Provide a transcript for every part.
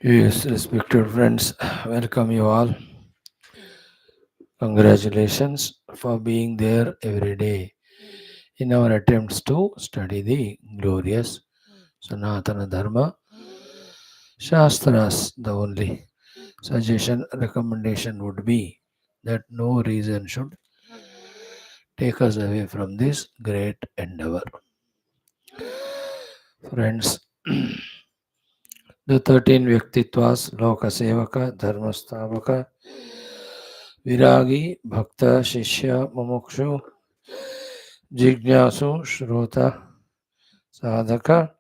Yes, respected friends, welcome you all. Congratulations for being there every day in our attempts to study the glorious Sanatana Dharma Shastras. The only suggestion, recommendation would be that no reason should take us away from this great endeavor. Friends, the 13 Vyaktitwas, Lokasevaka, Dharmastavaka, Viragi, Bhakta, Shishya, Mumukshu, Jignasu, Shrota, Sadhaka,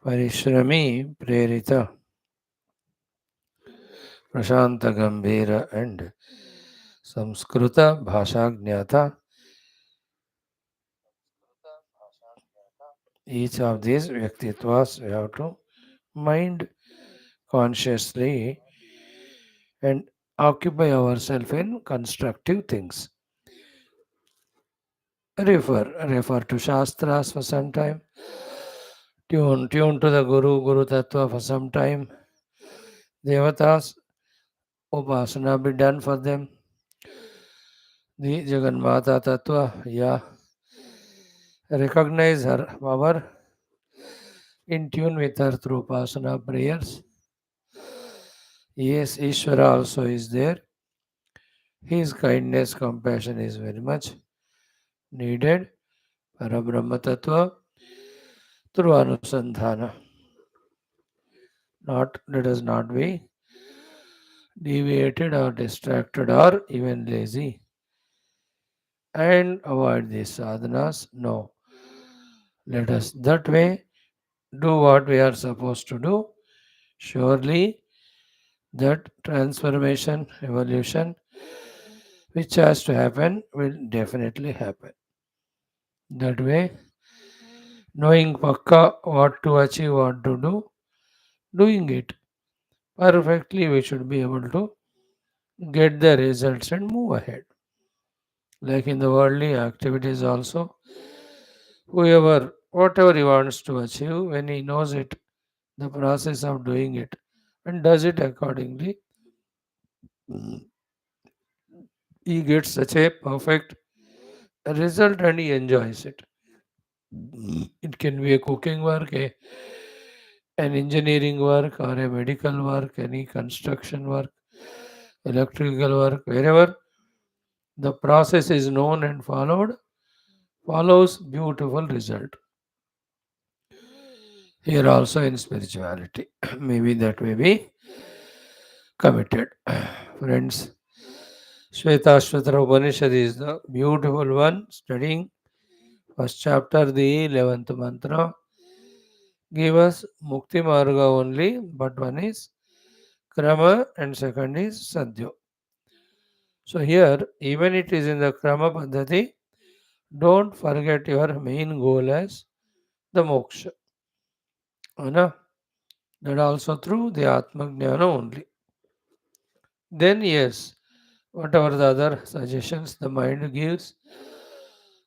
Parishrami, Prerita, Prashanta Gambhira, and Samskruta Bhashagnata. Each of these Vyaktitwas we have to mind consciously and occupy ourselves in constructive things. Refer to Shastras for some time. Tune to the Guru Tattva for some time. Devatas, Upasana be done for them. The Jagannatha Tattva, yeah. Recognize her power in tune with her through Upasana prayers. Yes, Ishvara also is there. His kindness, compassion is very much needed. Parabrahma Tattva through Anusandhana. Let us not be deviated or distracted or even lazy and avoid these sadhanas. No, let us that way do what we are supposed to do. Surely that transformation, evolution, which has to happen, will definitely happen. That way, knowing pakka what to achieve, what to do, doing it perfectly, we should be able to get the results and move ahead. Like in the worldly activities also, whoever, whatever he wants to achieve, when he knows it, the process of doing it, and does it accordingly, he gets such a perfect result and he enjoys it. It can be a cooking work, an engineering work, or a medical work, any construction work, electrical work, wherever the process is known and followed, follows beautiful result. Here also in spirituality, maybe that may be committed. Friends, Shwethashwathara Upanishad is the beautiful one, studying first chapter, the 11th mantra, give us Mukti Marga only, but one is Krama and second is Sadhyo. So here, even it is in the Krama Paddhati, don't forget your main goal as the moksha. Ana? That also through the Atma Jnana only. Then yes, whatever the other suggestions the mind gives,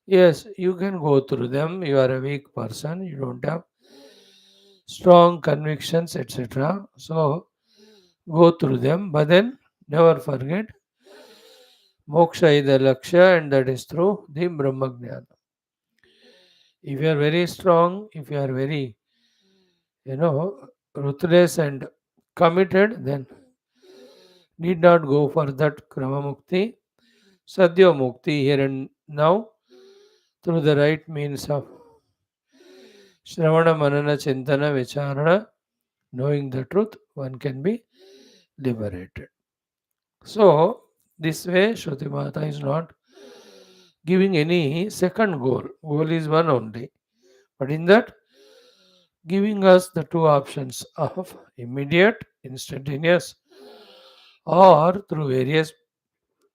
yes, you can go through them. You are a weak person, you don't have strong convictions, etc. So go through them, but then never forget moksha is the lakshya, and that is through the Brahma Jnana. If you are very strong, if you are very, ruthless and committed, then need not go for that Krama Mukti, Sadhya Mukti here and now through the right means of Shravana, Manana, Chintana, Vicharana, knowing the truth, one can be liberated. So, this way, Shruti Mata is not giving any second goal. Goal is one only. But in that, giving us the two options of immediate, instantaneous, or through various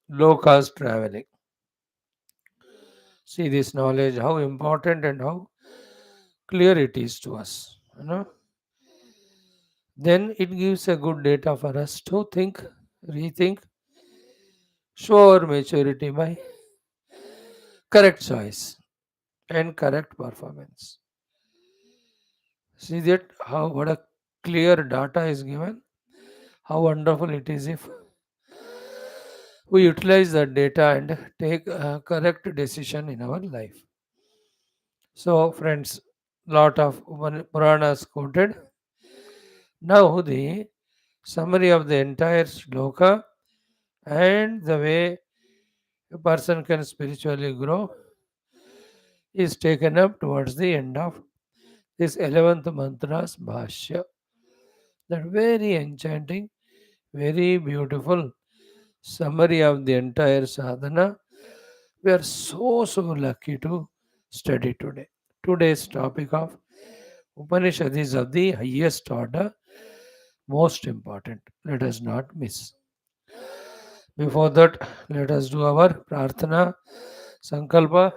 low cost traveling. See this knowledge, how important and how clear it is to us. Then it gives a good data for us to think, rethink, show our maturity by correct choice and correct performance. See that how what a clear data is given, how wonderful it is if we utilize that data and take a correct decision in our life. So, friends, lot of Puranas quoted. Now, the summary of the entire shloka and the way a person can spiritually grow is taken up towards the end of this 11th mantra's Bhashya. That very enchanting, very beautiful summary of the entire sadhana. We are so lucky to study today. Today's topic of Upanishad is of the highest order, most important. Let us not miss. Before that, let us do our prarthana, sankalpa.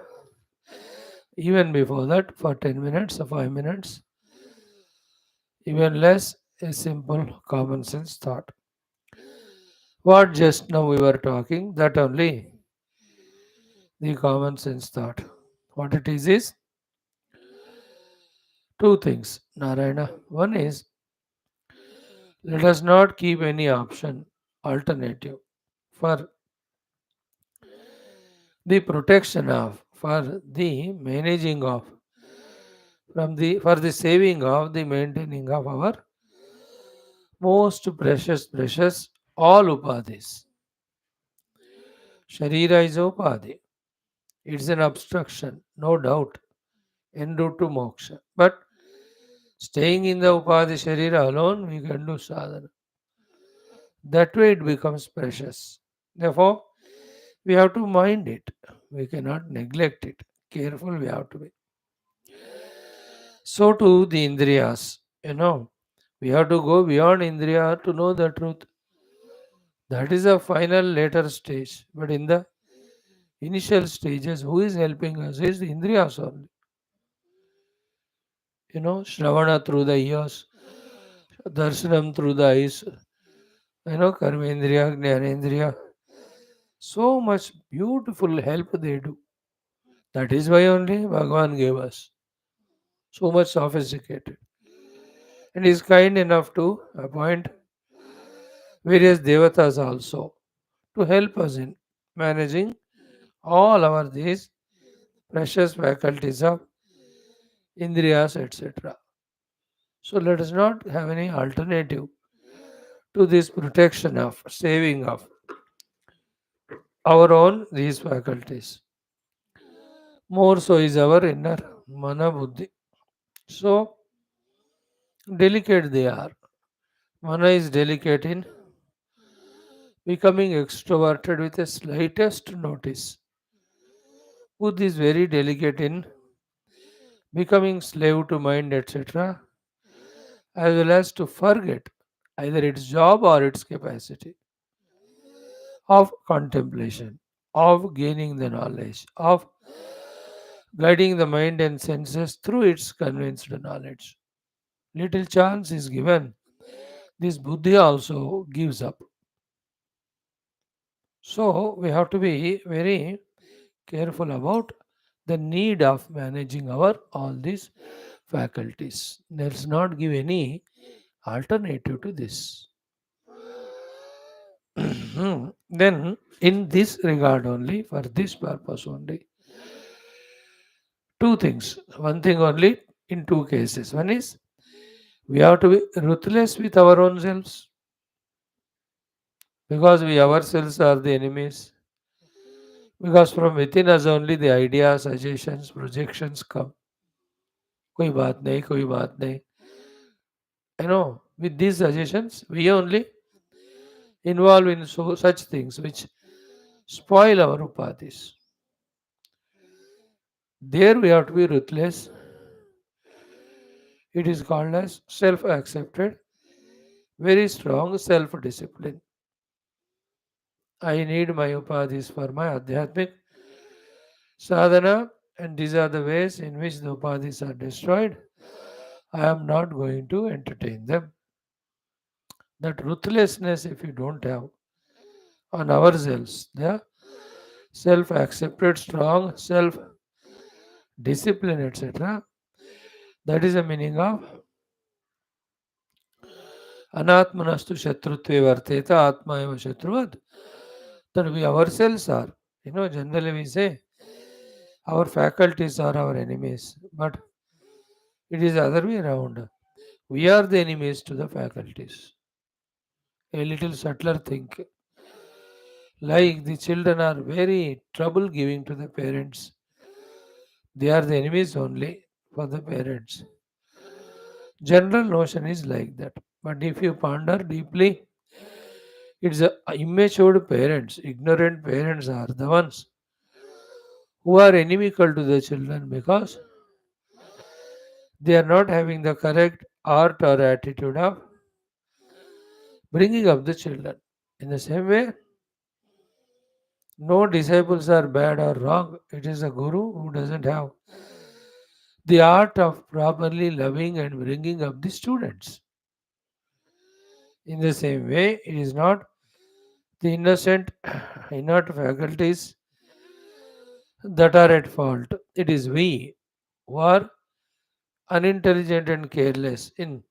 Even before that, for 10 minutes or 5 minutes, even less, a simple common sense thought. What just now we were talking, that only the common sense thought. What it is two things, Narayana. One is, let us not keep any option, alternative for the protection of, for the managing of, for the saving of, the maintaining of our most precious, all upadhis. Sharira is upadhi. It's an obstruction, no doubt, en route to moksha. But staying in the upadhi sharira alone, we can do sadhana. That way it becomes precious. Therefore, we have to mind it. We cannot neglect it. Careful we have to be. So too the indriyas. We have to go beyond indriya to know the truth. That is a final later stage. But in the initial stages, who is helping us is the indriyas only. Shravana through the ears, darshanam through the eyes, karmendriya, jnanendriya. So much beautiful help they do. That is why only Bhagavan gave us so much sophisticated. And is kind enough to appoint various devatas also to help us in managing all our these precious faculties of indriyas, etc. So let us not have any alternative to this protection of saving of our own these faculties. More so is our inner mana buddhi. So delicate they are. Mana is delicate in becoming extroverted with the slightest notice. Buddhi is very delicate in becoming slave to mind, etc., as well as to forget either its job or its capacity of contemplation, of gaining the knowledge, of guiding the mind and senses through its convinced knowledge. Little chance is given, this buddhi also gives up. So we have to be very careful about the need of managing our all these faculties. Let's not give any alternative to this. Then, in this regard only, for this purpose only, two things. One thing only in two cases. One is we have to be ruthless with our own selves because we ourselves are the enemies. Because from within us only the ideas, suggestions, projections come. कोई बात नहीं, कोई बात नहीं. With these suggestions, we only involve in such things which spoil our upadhis. There we have to be ruthless. It is called as self-accepted, very strong self-discipline. I need my upadhis for my adhyatmic sadhana, and these are the ways in which the upadhis are destroyed. I am not going to entertain them. That ruthlessness, if you don't have on ourselves, the self-accepted, strong self-discipline, etc., that is the meaning of Anatmanastu shatrutve varteta atma eva shatruvad. That we ourselves are. Generally we say our faculties are our enemies, but it is the other way around. We are the enemies to the faculties. A little subtler thing. Like the children are very trouble giving to the parents. They are the enemies only for the parents. General notion is like that. But if you ponder deeply, it's a immature parents, ignorant parents are the ones who are inimical to the children because they are not having the correct art or attitude of bringing up the children. In the same way, no disciples are bad or wrong. It is a guru who doesn't have the art of properly loving and bringing up the students. In the same way, it is not the innocent, inert faculties that are at fault. It is we who are unintelligent and careless in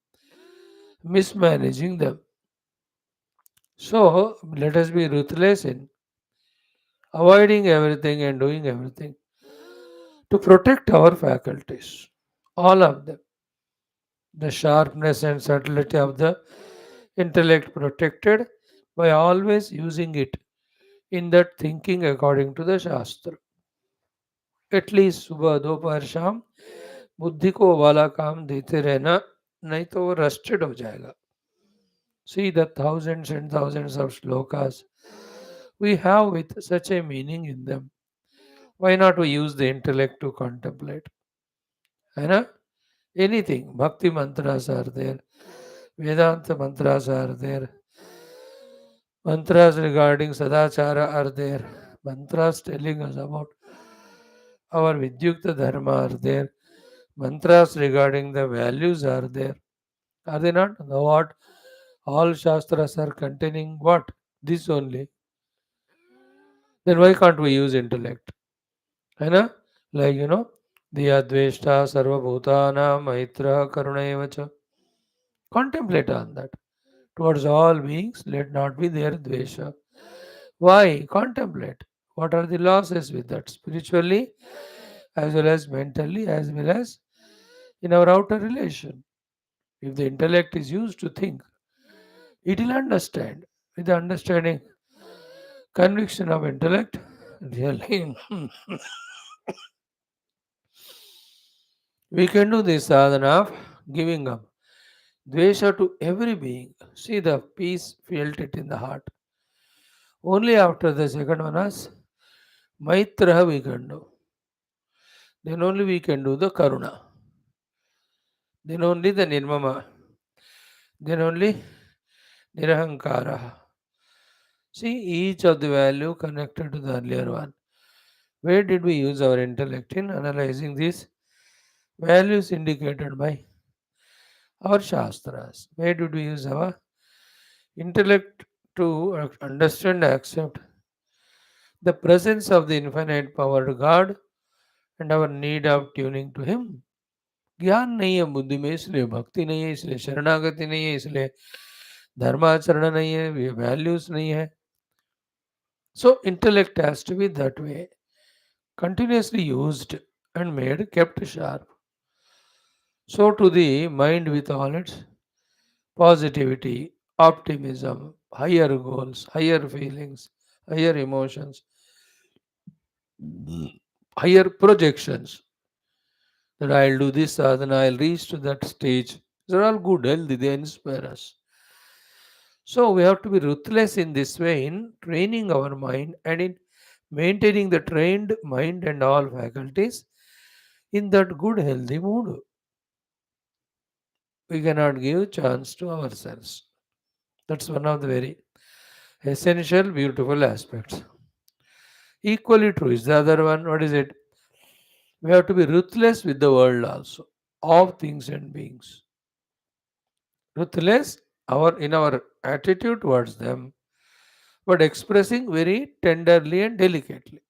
mismanaging them. So, let us be ruthless in avoiding everything and doing everything to protect our faculties. All of them. The sharpness and subtlety of the intellect protected by always using it in that thinking according to the Shastra. At least सुबह दोपहर शाम बुद्धि को वाला काम देते रहना, नहीं तो वो रस्टेड हो जाएगा. See the thousands and thousands of shlokas we have with such a meaning in them. Why not we use the intellect to contemplate? है ना? Anything. Bhakti mantras are there. Vedanta mantras are there. Mantras regarding sadachara are there. Mantras telling us about our Vidyukta Dharma are there. Mantras regarding the values are there. Are they not? The what? All Shastras are containing what? This only. Then why can't we use intellect? है ना? Like, Diya Dveshta Sarva Bhutana Maitra Karuna Evacha. Contemplate on that. Towards all beings, let not be their Dvesha. Why? Contemplate. What are the losses with that? Spiritually, as well as mentally, as well as in our outer relation. If the intellect is used to think, it will understand. With the understanding, conviction of intellect, really, we can do this sadhana of giving up dvesha to every being. See the peace, felt it in the heart. Only after the second one is maitra we can do. Then only we can do the karuna. Then only the nirmama. Then only nirahankara. See each of the value connected to the earlier one. Where did we use our intellect in analyzing these values indicated by our Shastras? Where did we use our intellect to understand and accept the presence of the infinite powered God and our need of tuning to Him? ज्ञान नहीं है बुद्धि में, इसलिए भक्ति नहीं है, इसलिए शरणागति नहीं है, इसलिए धर्माचरण नहीं है, वैल्यूज नहीं है. So intellect has to be that way, continuously used and made, kept sharp. So to the mind with all its positivity, optimism, higher goals, higher feelings, higher emotions, higher projections, that I'll do this sadhana, I'll reach to that stage. They're all good, healthy, they inspire us. So we have to be ruthless in this way in training our mind and in maintaining the trained mind and all faculties in that good, healthy mood. We cannot give chance to ourselves. That's one of the very essential, beautiful aspects. Equally true is the other one. What is it? We have to be ruthless with the world also, of things and beings. Ruthless in our attitude towards them, but expressing very tenderly and delicately.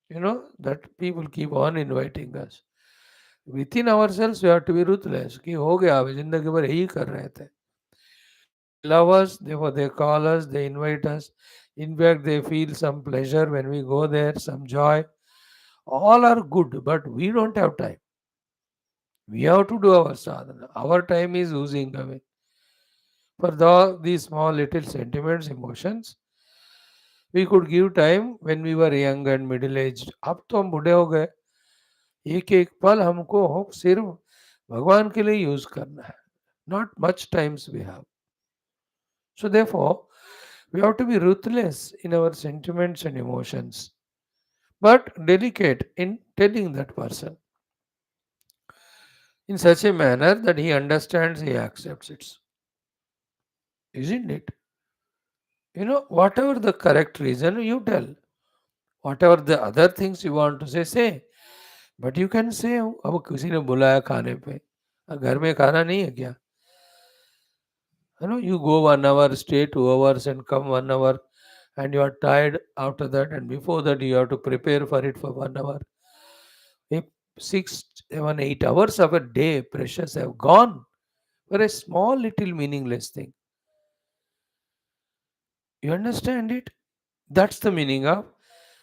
That people keep on inviting us. Within ourselves, we have to be ruthless. कि हो गया अब जिंदगी भर यही कर रहे थे. love us, therefore they call us, they invite us. In fact, they feel some pleasure when we go there, some joy. All are good, but we don't have time. We have to do our sadhana. Our time is oozing away. For these small little sentiments, emotions, we could give time when we were young and middle aged. अब तो हम बूढ़े हो गए. एक एक पल हमको सिर्फ भगवान के लिए यूज करना है. Not much times we have. So therefore, we have to be ruthless in our sentiments and emotions, but delicate in telling that person in such a manner that he understands, he accepts it. Isn't it? Whatever the correct reason you tell, whatever the other things you want to say. But you can say, अब किसी ने बुलाया खाने पे, घर में खाना नहीं है क्या? You go 1 hour, stay 2 hours, and come 1 hour, and you are tired after that, and before that you have to prepare for it for 1 hour. If 6, 7, 8 hours of a day precious have gone for a small little meaningless thing. You understand it? That's the meaning of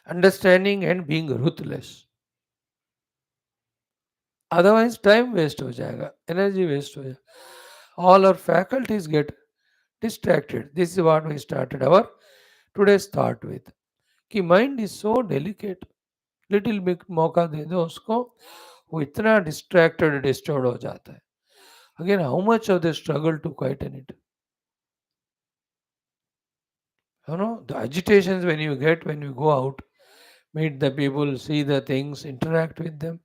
understanding and being ruthless. Otherwise, time waste हो जाएगा, energy waste हो जाएगा. All our faculties get distracted. This is what we started our today's thought with. कि mind is so delicate. Little bit मौका दे दो उसको, वो इतना distracted, disturbed हो जाता है. Again, how much of the struggle to quieten it? The agitations when you get when you go out, meet the people, see the things, interact with them.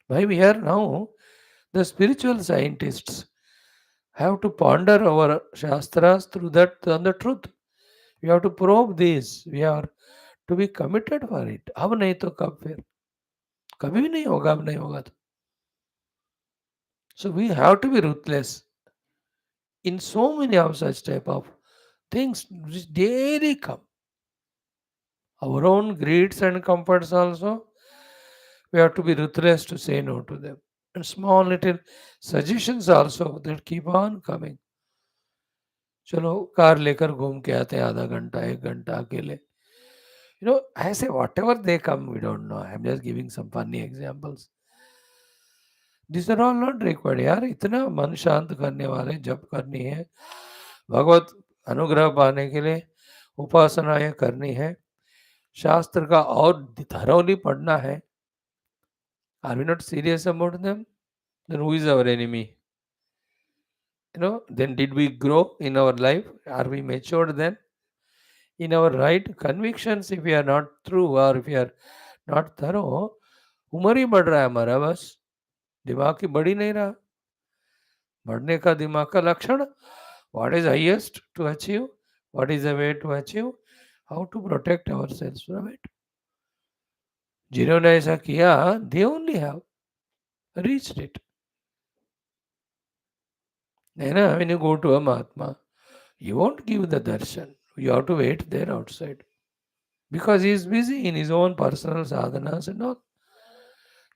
Why we are now, the spiritual scientists have to ponder our shastras through that on the truth. We have to probe this. We are to be committed for it. अब नहीं तो कब फिर? कभी भी नहीं होगा, अब नहीं होगा तो. So we have to be ruthless in so many of such type of things which daily come. Our own greeds and comforts also, we have to be ruthless to say no to them. And small little suggestions also that keep on coming. चलो car लेकर घूम के आते हैं आधा घंटा 1 घंटा अकेले. ऐसे whatever they come we don't know. I am just giving some funny examples. This are all not required. यार इतना मन शांत करने वाले जप करनी है, भगवत अनुग्रह पाने के लिए उपासनाएं करनी है, शास्त्र का और thoroughly पढ़ना है. Are we not serious about them? Then who is our enemy? Then did we grow in our life? Are we matured then? In our right convictions, if we are not true or if we are not thorough, उम्र ही बढ़ रहा है हमारा, बस दिमाग की बढ़ ही नहीं रहा. बढ़ने का दिमाग का लक्षण, what is highest to achieve, what is the way to achieve, how to protect ourselves from it. जिन्होंने ऐसा किया, they only have reached it. When you go to a Mahatma, you won't give the darshan. You have to wait there outside. Because he is busy in his own personal sadhanas and all.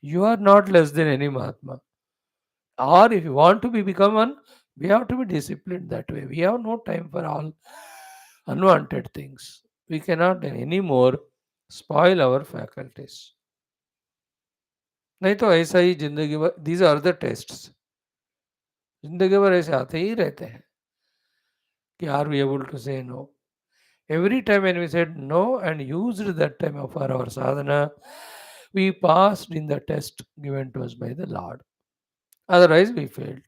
You are not less than any Mahatma. Or if you want to become one, we have to be disciplined that way. We have no time for all unwanted things. We cannot anymore spoil our faculties. नहीं तो ऐसा ही जिंदगी भर, these are the tests. जिंदगी भर ऐसे आते ही रहते हैं कि are we able to say no? Every time when we said no and used that time for our sadhana, we passed in the test given to us by the Lord. Otherwise, we failed.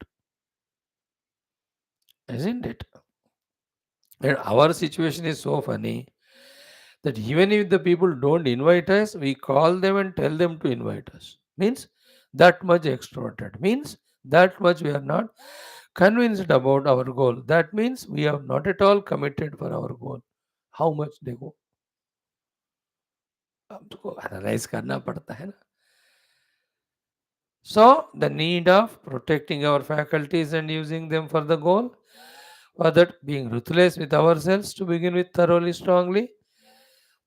Isn't it? And our situation is so funny that even if the people don't invite us, we call them and tell them to invite us. Means that much extroverted. Means that much we are not convinced about our goal. That means we have not at all committed for our goal. How much they go? हमको analyse करना पड़ता है ना. So the need of protecting our faculties and using them for the goal, or that being ruthless with ourselves to begin with thoroughly strongly,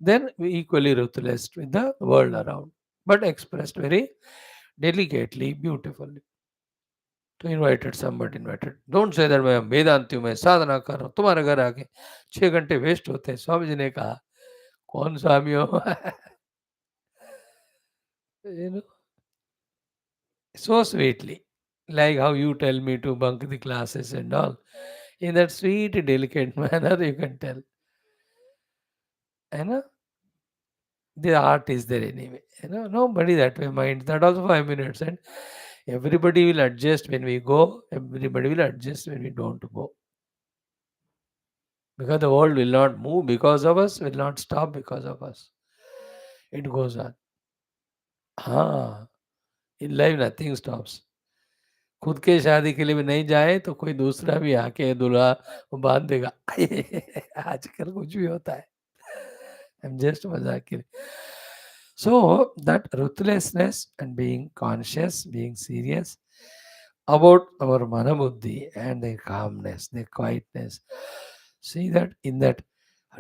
then we equally ruthless with the world around, but expressed very delicately, beautifully. तो invited somebody invited, don't say that मैं वेदांती हूँ, मैं साधना कर रहा हूँ, तुम्हारे घर आके 6 घंटे वेस्ट होते हैं। स्वामी जी ने कहा, कौन स्वामी हो? you know, so sweetly, like how you tell me to bunk the classes and all, in that sweet, delicate manner, you can tell. You know, the art is there anyway. Nobody that way minds that also 5 minutes, and everybody will adjust when we go, everybody will adjust when we don't go. Because the world will not move because of us, will not stop because of us. It goes on. हाँ, in life nothing stops. खुद के शादी के लिए भी नहीं जाए तो कोई दूसरा भी आके दूल्हा बांध देगा। आजकल कुछ भी होता है। I'm just मजाक के लिए। So that ruthlessness and being conscious, being serious about our manabuddhi and the calmness, the quietness. See that in that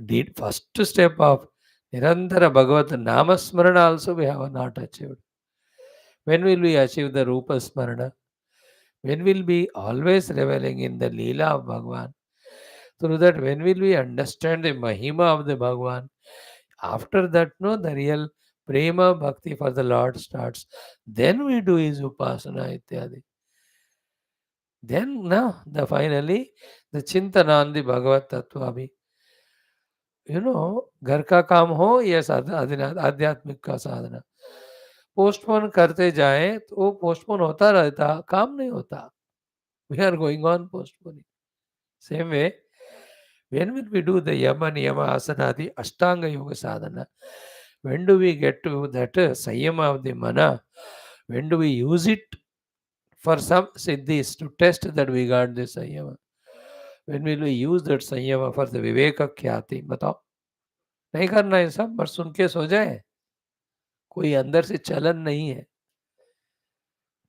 did first step of Nirantara Bhagavat Namasmarana also we have not achieved. When will we achieve the Rupa Smarana? When will be always reveling in the Leela of Bhagavan? Through that, when will we understand the Mahima of the Bhagavan? After that, no, the real prema bhakti for the Lord starts. Then we do his upasana ityadi. Then, now, the finally, the chintana on the Bhagavad Tattva bhi. घर का काम हो या आध्यात्मिक का साधना, postpone करते जाए तो वो पोस्टपोन होता रहता, काम नहीं होता. We are going on postponing. Same way, when will we do the yama, niyama, asana, the ashtanga yoga sadhana? When do we get to that sayama of the mana? When do we use it for some siddhis to test that we got this sayama? When will we use that sayama for the viveka khyati? बताओ, नहीं करना है सब, बस सुन के सो जाए. कोई अंदर से चलन नहीं है.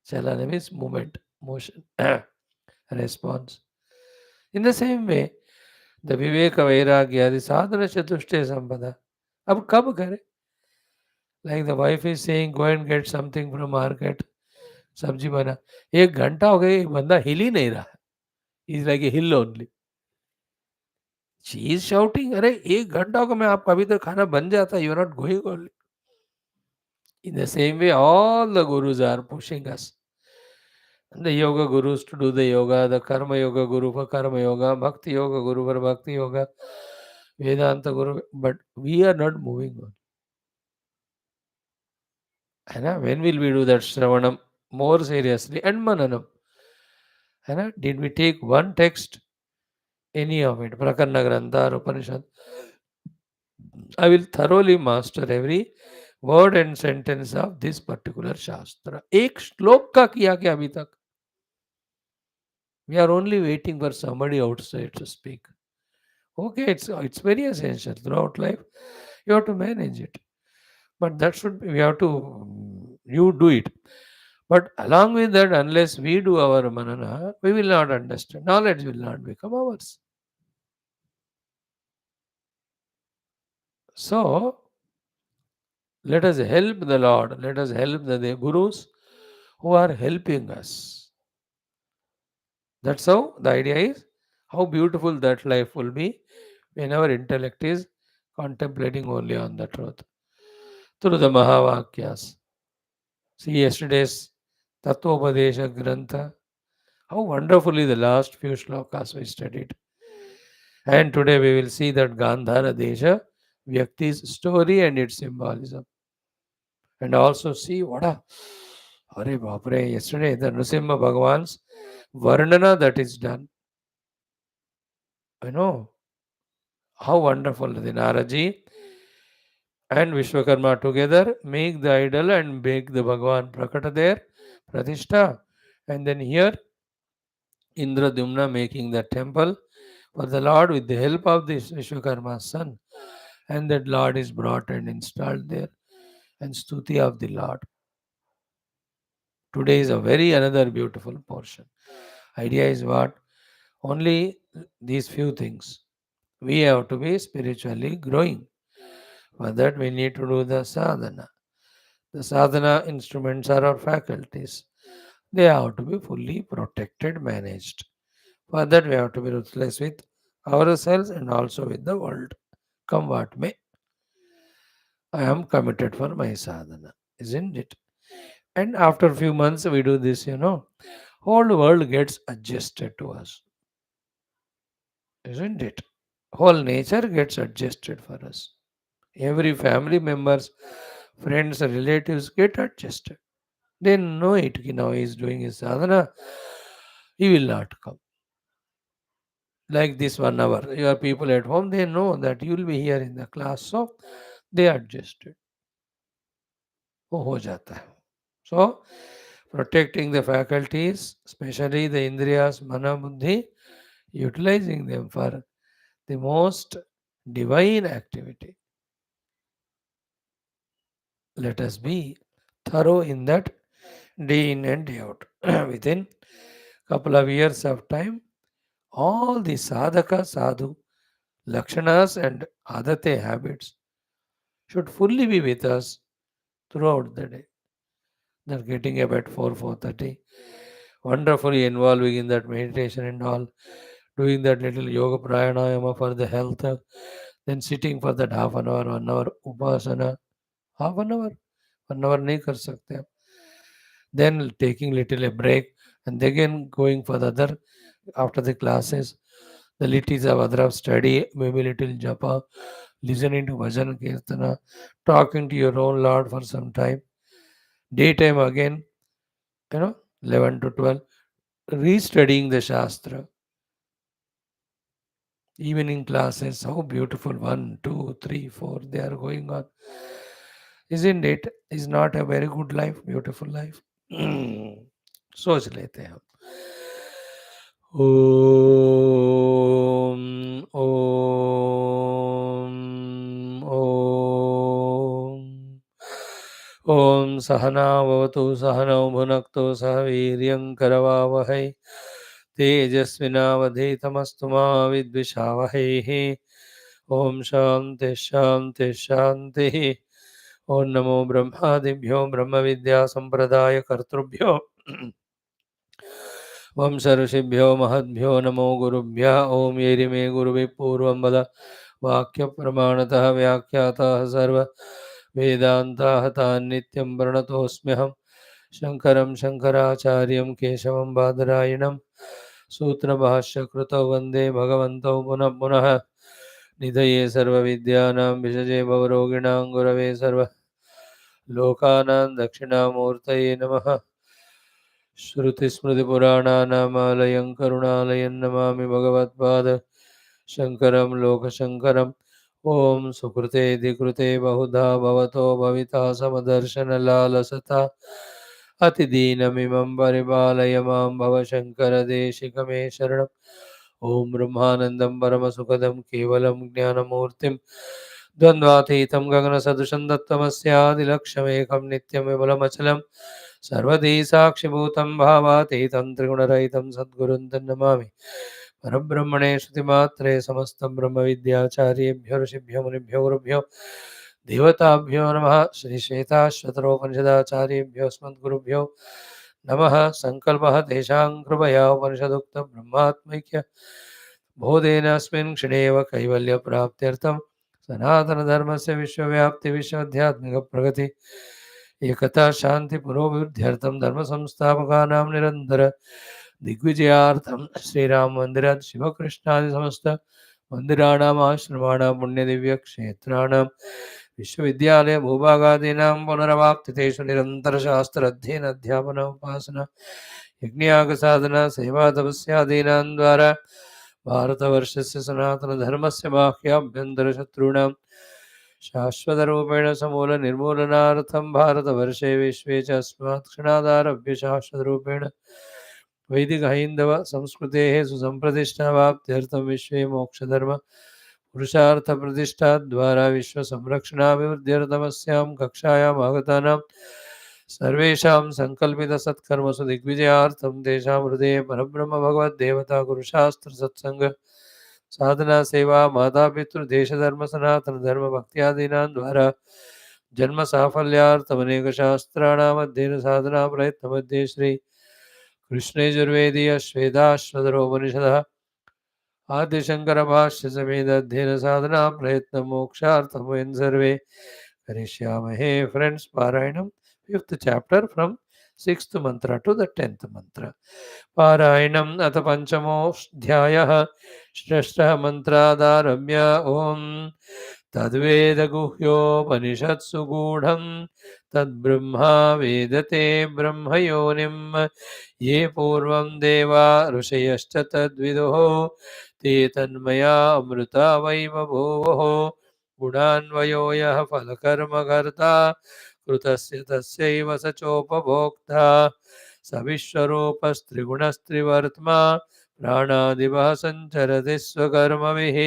चलन means movement, motion, response. In the same way, the viveka vairagya, the sadhana chatushtaya sampada. अब कब करें? Like the wife is saying, go and get something from market. सब्जी बना. 1 घंटा हो गया, एक बंदा हिल ही नहीं रहा. He's like a hill only. She is shouting, अरे 1 घंटा हो गया, मैं आपका अभी तक खाना बन जाता. You are not going only. In the same way, all the gurus are pushing us. The yoga gurus to do the yoga, the karma yoga guru for karma yoga, bhakti yoga guru for bhakti yoga, Vedanta guru, but we are not moving on. And when will we do that Shravanam more seriously and Mananam? And did we take one text, any of it, Prakarna Grantha or Upanishad? I will thoroughly master every word and sentence of this particular Shastra. एक श्लोक का किया क्या अभी तक? We are only waiting for somebody outside to speak. Okay, it's very essential throughout life. You have to manage it, but that should be, we have to you do it. But along with that, unless we do our manana, we will not understand. Knowledge will not become ours. So let us help the Lord. Let us help the gurus who are helping us. That's how the idea is. How beautiful that life will be when our intellect is contemplating only on the truth through the Mahavakyas. See yesterday's Tattvopadesha Grantha. How wonderfully the last few shlokas we studied. And today we will see that Gandhara Desha, Vyakti's story and its symbolism. And also see what a Hare Bapre, yesterday the Nrsimha Bhagavan's Varnana that is done. How wonderful the Naraji and Vishwakarma together make the idol and make the Bhagavan Prakata there, Pratishtha. And then here Indradumna making the temple for the Lord with the help of this Vishwakarma's son. And that Lord is brought and installed there. And Stuti of the Lord. Today is a very another beautiful portion. Idea is what? Only these few things. We have to be spiritually growing. For that we need to do the sadhana. The sadhana instruments are our faculties. They have to be fully protected, managed. For that, we have to be ruthless with ourselves and also with the world. Come what may, I am committed for my sadhana, isn't it? And after few months, we do this, whole world gets adjusted to us, isn't it? Whole nature gets adjusted for us. Every family members, friends, relatives get adjusted. They know it. Now he is doing his sadhana. He will not come. Like this 1 hour. Your people at home, they know that you will be here in the class. So they adjusted. वो हो जाता है. So protecting the faculties, especially the indriyas, mana, buddhi, utilizing them for the most divine activity. Let us be thorough in that day in and day out. Within couple of years of time, all the sadhaka, sadhu, lakshanas and adate habits should fully be with us throughout the day. They're getting up at 4, 4:30, wonderfully involving in that meditation and all, doing that little yoga pranayama for the health, then sitting for that half an hour, 1 hour upasana, half an hour, 1 hour नहीं कर सकते आप. Then taking little a break and again going for the other after the classes, the littles of other study, maybe little japa, listening to bhajan kirtana, talking to your own Lord for some time. Daytime again, 11 to 12, restudying the Shastra. Evening classes, how beautiful, 1, 2, 3, 4, they are going on. Isn't it? Is not a very good life, beautiful life? सोच लेते हैं हम. ओम ओम ओम ओम सहनावतु सहनौ भुनक्तु सह वीर्यं करवावहै तेजस्विनावधीतमस्तु मा विद्विषावहैः. ओम शांति शांति शांति. ओम नमो ब्रह्मादिभ्यो ब्रह्म विद्या संप्रदाय कर्तृभ्यो वंश ऋषिभ्यो महद्भ्यो नमो गुरुभ्यः. ओम येरिमे गुरुभिः पूर्वं वद वाक्य प्रमाणतः व्याख्यातः सर्व वेदान्ताः तान् नित्यं प्रणतोऽस्म्यहम्. शङ्करं शङ्कराचार्यं केशवं बादरायणं सूत्रभाष्यकृतौ वन्दे भगवन्तौ पुनः पुनः. निधये सर्वविद्यानां विषजे भवरोगिणां गुरवे सर्व लोकानां दक्षिणामूर्तये नमः. श्रुतिस्मृतिपुराणानामालयं करुणालयं नमामि भगवत्पाद शङ्करं लोकशङ्करम्. ॐ सुकृतेऽधिकृते बहुधा भवतो भविता समदर्शनलालसता अतिदीनमिमं परिपालय मां भवशङ्करदेशिकमे शरणम्. ॐ ब्रह्मानन्दं परमसुखदं केवलं ज्ञानमूर्तिं द्वन्द्वातीतं गगनसदृशं दत्तमस्यादिलक्ष्यमेकं नित्यं विमलमचलं सर्वधी साक्षिभूतं भावातीतं त्रिगुणरहितं सद्गुरुं तन्नमामि. परब्रह्मणे श्रुतिमात्रे समस्तं ब्रह्मविद्याचार्येभ्यो ऋषिभ्यो मुनिभ्यो गुरुभ्यो देवताभ्यो नमः. श्री श्वेताश्वतरोपनिषदाचार्येभ्यो अस्मद्गुरुभ्यो नमः. सङ्कल्पः तेषां कृपया उपनिषदुक्तं ब्रह्मात्मैक्य बोधेन अस्मिन् क्षणे एव कैवल्यप्राप्त्यर्थं सनातनधर्मस्य विश्वव्याप्ति विश्वध्यात्मिकप्रगति एकता शांति पुरोभिवृद्ध्यर्थं धर्मसंस्थापकानां निरन्तर दिग्विजयार्थं श्रीराम मंदिरात् शिवकृष्णादि समस्त मंदिराणाम् आश्रमाणां पुण्यदिव्यक्षेत्राणां विश्वविद्यालय भूभागादीनां पुनरवाप्तितेषु निरन्तरशास्त्र अध्ययन अध्यापन उपासना यज्ञयागसाधना सेवा तपस्यादीनां द्वारा भारतवर्षस्य सनातनधर्मस्य बाह्याभ्यन्तरशत्रूणां शाश्वतरूपेण समूलनिर्मूलनार्थं भारतवर्षे विश्वे च अस्मात् क्षणादारभ्य शाश्वतरूपेण वैदिक संस्कृतेः सुसम्प्रतिष्ठावाप्त्यर्थं विश्वे मोक्षधर्म पुरुषार्थप्रतिष्ठाद्वारा विश्वसंरक्षणाभिवृद्ध्यर्थमस्यां कक्षायाम् आगतानां सर्वेषां सङ्कल्पितसत्कर्मसु दिग्विजयार्थं तेषां हृदये परब्रह्म भगवद्देवता गुरुशास्त्रसत्सङ्ग साधना सेवा माता पितृ देश धर्म सनातन धर्म भक्त्यादीनां द्वारा जन्म साफल्यार्थम अनेक शास्त्राणाम अध्ययन साधना प्रयत्न मध्ये श्री कृष्णे यजुर्वेदीय श्वेताश्वतरोपनिषदः आद्य शंकर भाष्य समेत अध्ययन साधना प्रयत्न मोक्षार्थम वयं सर्वे करिष्यामहे फ्रेंड्स पारायणम fifth chapter from sixth mantra to the 10th mantra पारायणम अथ पंचमोऽध्यायः षष्ठः मंत्रादारभ्य ओम तद्वेदगुह्योपनिषत्सु गूढं तद्ब्रह्मा वेदते ब्रह्मयोनिं ये पूर्वं देवा ऋषयश्च तद्विदुः ते तन्मया अमृता वै बभूवुः गुणान्वयो यः फलकर्मकर्ता कृतस्य तस्यैव स चोपभोक्ता स विश्वरूपस्त्रिगुणस्त्रिवर्त्मा प्राणादिवः सञ्चरति स्वकर्मभिः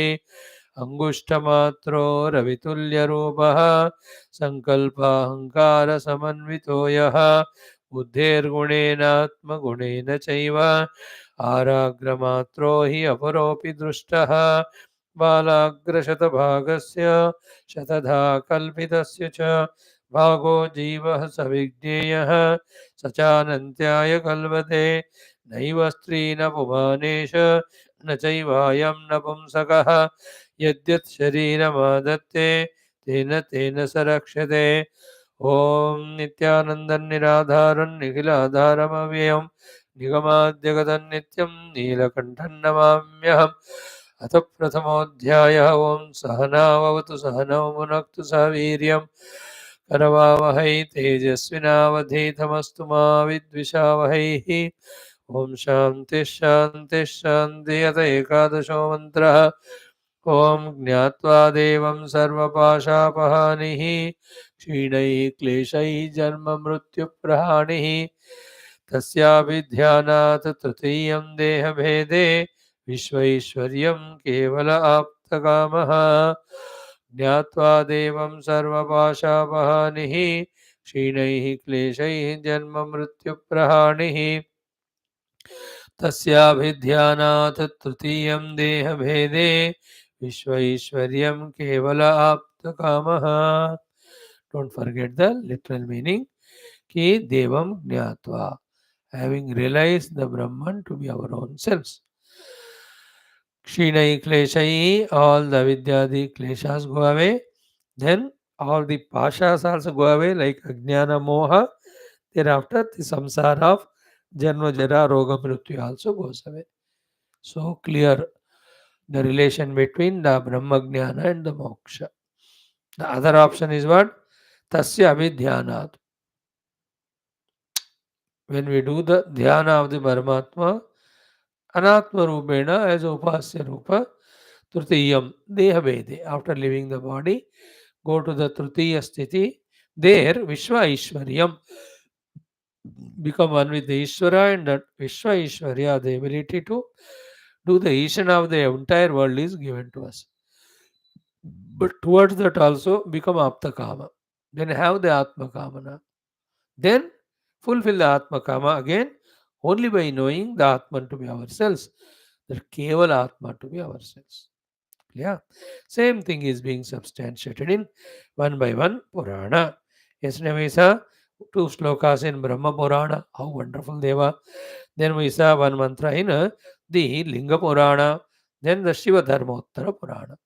अङ्गुष्ठमात्रो रवितुल्यरूपः सङ्कल्पाहङ्कारसमन्वितो यः बुद्धेर्गुणेनात्मगुणेन चैव आराग्रमात्रो हि अपरोऽपि दृष्टः बालाग्रशतभागस्य शतधा कल्पितस्य च भागो जीवः स विज्ञेयः स चानन्त्याय कल्पते नैव स्त्री न पुमानेश न चैवायं नपुंसकः यद्यत् शरीरमादत्ते तेन तेन स रक्ष्यते ॐ नित्यानन्दं निराधारं निखिलाधारमव्ययं निगमाद्यगतं नित्यं नीलकण्ठं नमाम्यहम् अथ प्रथमोऽध्यायः ॐ सहनाववतु सहनौ भुनक्तु सह वीर्यं करवावहै तेजस्विनावधीतमस्तु मा विद्विषावहैः ॐ शान्तिः शान्तिः शान्तिः अथ एकादशो मन्त्रः ॐ ज्ञात्वा देवं सर्वपाशापहानिः क्षीणैः क्लेशैः जन्ममृत्युप्रहाणिः तस्याभिध्यानात् तृतीयं देहभेदे विश्वैश्वर्यं केवल आप्तकामः ज्ञात्वा देवं सर्वपाशापहानिः क्षीणैः क्लेशैः जन्ममृत्युप्रहाणिः तस्याभिध्यानात् तृतीयं देहभेदे विश्वैश्वर्यं केवल आप्तकामः don't forget the literal meaning कि देवं ज्ञात्वा having realized the Brahman to be our own selves. Kshinai kleshai, all the vidyadi kleshas go away. Then all the pashas also go away like ajnana moha. Thereafter the samsara of janma jara roga mrityu also goes away. So clear the relation between the Brahma Jnana and the moksha. The other option is what? Tasya abhidhyanat. When we do the dhyana of the Paramatma, anatma rupena as upasya rupa, trutiyam dehavede. After leaving the body, go to the trutiya sthiti. There, Vishwa Ishwaryam, become one with the Ishvara, and that Vishwa Ishwarya, the ability to do the Ishana of the entire world is given to us. But towards that also become Apta Kama. Then have the Atma Kamana. Then fulfill the Atma Kama again only by knowing the Atman to be ourselves. The Keval Atma to be ourselves. Yeah. Same thing is being substantiated in one by one Purana. Yesterday we saw two slokas in Brahma Purana. How wonderful they were. Then we saw one mantra in the Linga Purana. Then the Shiva Dharmottara Purana.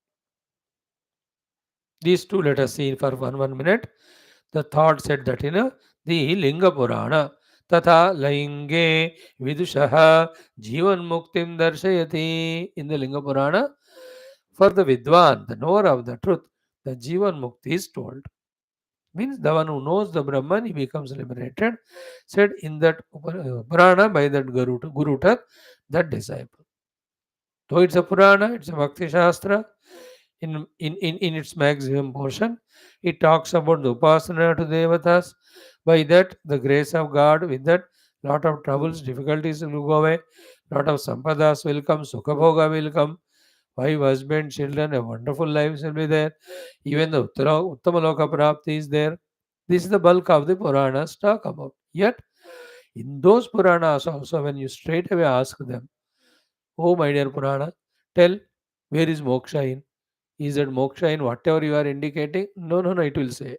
These two let us see for one minute. The thought said that in the Linga Purana, Tata Lainge Vidushaha Jivan Muktim Darshayati. In the Linga Purana, for the Vidwan, the knower of the truth, the Jivan Mukti is told. Means the one who knows the Brahman, he becomes liberated. Said in that Purana by that Guru Tat, that disciple. Though it's a Purana, it's a Bhakti Shastra. In its maximum portion, it talks about the upasana to devatas. By that, the grace of God, with that, lot of troubles, difficulties will go away, lot of sampadas will come, sukha will come, wife, husband, children, a wonderful lives will be there. Even the Uttamaloka Prapti is there. This is the bulk of the Puranas talk about. Yet, in those Puranas also, when you straight away ask them, oh my dear Purana, tell where is moksha in? Is that moksha in whatever you are indicating? No, no, no, it will say.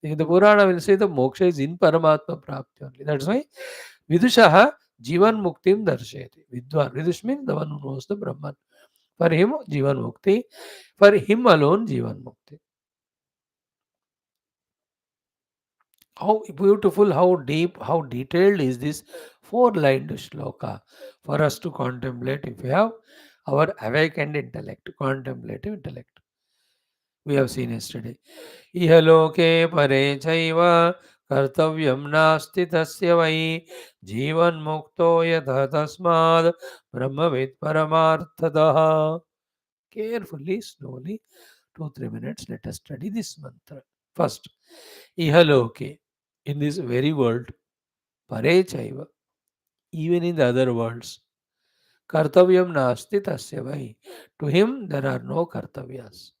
The Purana will say the moksha is in Paramatma Prapti only. That's why Vidushaha Jivan Muktim Darshayati. Vidwan. Vidush means the one who knows the Brahman. For him, Jivan Mukti. For him alone, Jivan Mukti. How beautiful, how deep, how detailed is this four-lined shloka for us to contemplate if we have our awakened intellect, contemplative intellect. We have seen yesterday. Ihaloke pare chaiva kartavyam nasti tasya vai jivan mukto yatha tasmad brahmavid paramarthadaha. Carefully, slowly, 2-3 minutes, let us study this mantra. First, ihaloke, in this very world, pare chaiva, even in the other worlds, kartavyam nasti tasya vai. To him there are no kartavyas.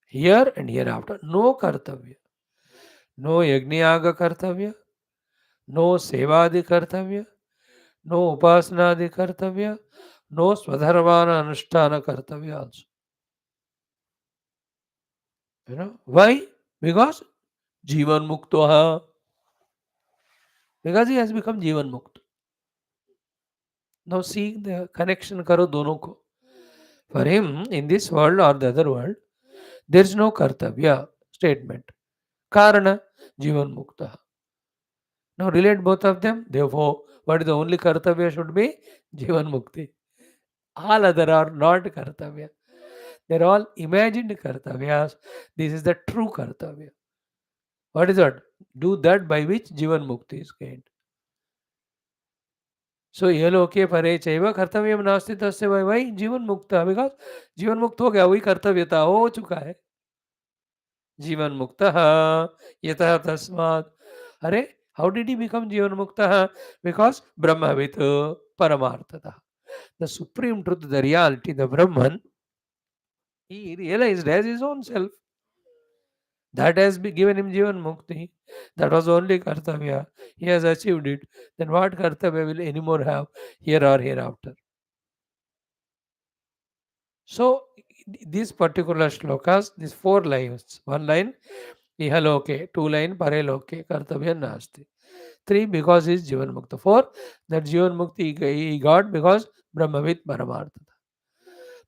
Here and hereafter, no kartavya. No yajnayaga kartavya, no sevadi kartavya, no upasnadi kartavya, no swadharvana anushtana kartavya also. Why? Because Jivan Muktoha. Because he has become Jivan Mukt. Now see the connection karo dono ko. For him, in this world or the other world, there is no kartavya statement. Karana, Jivan Mukta. Now relate both of them. Therefore, what is the only kartavya should be? Jivan Mukti. All other are not kartavya. They're all imagined kartavyas. This is the true kartavya. What is that? Do that by which Jivan Mukti is gained. So ये लोके परे चैव कर्तव्यम नास्ति तस्य वही जीवन मुक्त because जीवन मुक्त हो गया वही कर्तव्यता हो चुका है जीवन मुक्त यतः तस्मात् अरे how did he become जीवन मुक्त because ब्रह्मवित् परमार्थतः the supreme truth the reality the Brahman he realized as his own self that has been given him Jivan Mukti. That was only Kartavya. He has achieved it. Then what Kartavya will anymore have here or hereafter? So, these particular shlokas, these 4 lines, 1 line, Ihaloke, 2 line, Pareloke, Kartavya Nasti. 3, because he is Jivan Mukta. 4, that Jivan Mukti he got because Brahmavit Paramartha.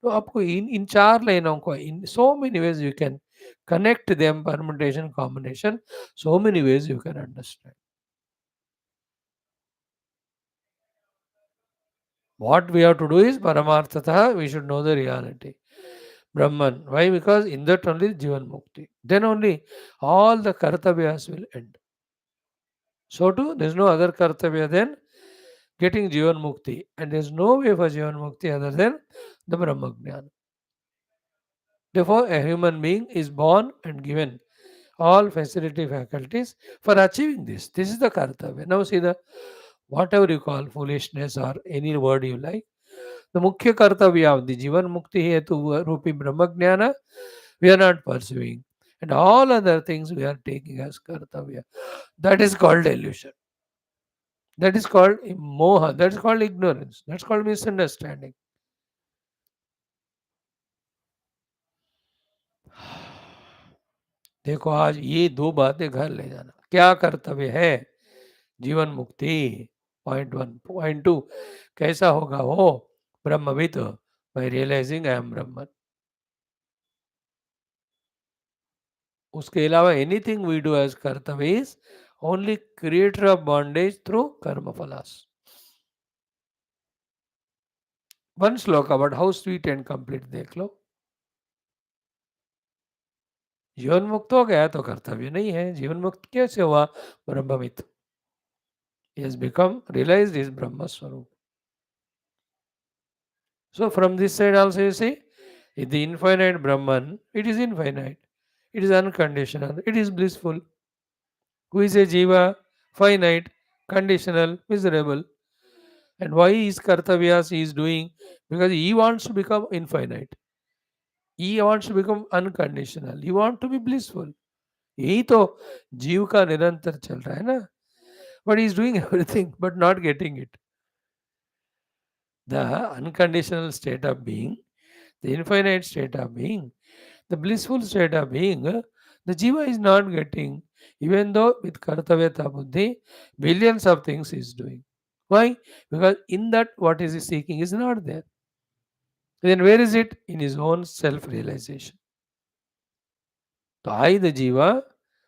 तो आपको इन 4 लाइनों को in so many ways you can connect them, permutation, combination, so many ways you can understand. What we have to do is Paramarthata, we should know the reality. Brahman. Why? Because in that only Jivan Mukti. Then only all the Kartavyas will end. So too, there is no other Kartavya than getting Jivan Mukti. And there is no way for Jivan Mukti other than the Brahmajnana. Therefore, a human being is born and given all facility faculties for achieving this. This is the Kartavya. Now see the whatever you call foolishness or any word you like. The Mukhya Kartavya of the Jivan Mukti Hetu Rupi Brahmajnana we are not pursuing. And all other things we are taking as Kartavya. That is called delusion. That is called moha. That is called ignorance. That's called misunderstanding. देखो आज ये 2 बातें घर ले जाना क्या कर्तव्य है जीवन मुक्ति पॉइंट 1 पॉइंट 2 कैसा होगा वो ब्रह्मविद by realizing I am Brahman. उसके अलावा एनीथिंग वी डू एज कर्तव्य is only creator of bondage through कर्म फलास. वन श्लोक about how sweet and complete देख लो. जीवन मुक्त हो गया तो कर्तव्य नहीं है. जीवन मुक्त कैसे हुआ? ब्रह्मविद. He has become realized his Brahma Swarup. So from this side also you see, the infinite Brahman, it is infinite. It is unconditional. It is blissful. Who is a Jiva? Finite, conditional, miserable. And why is Kartavyas he is doing? Because he wants to become infinite. He wants to become unconditional. He wants to be blissful. यही तो जीव का निरंतर चल रहा है ना. But he is doing everything but not getting it. The unconditional state of being, the infinite state of being, the blissful state of being, the jiva is not getting. Even though with Kartavyata Buddhi, billions of things he is doing. Why? Because in that what is he seeking is not there. Then where is it? In his own self-realization. So I, the Jiva,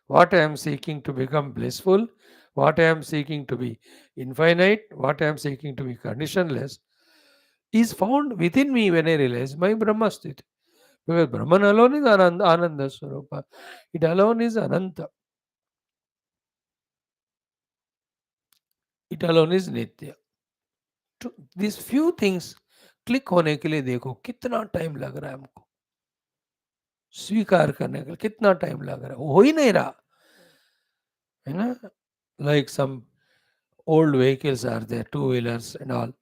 what I am seeking to become blissful, what I am seeking to be infinite, what I am seeking to be conditionless, is found within me when I realize my Brahma state. Because Brahman alone is Ananda Swarupa. It alone is Ananta. It alone is Nitya. तो this few things click होने के लिए देखो कितना time लग रहा है हमको स्वीकार करने के लिए कितना टाइम लग रहा है हो ही नहीं रहा है ना like some old vehicles are there two wheelers and all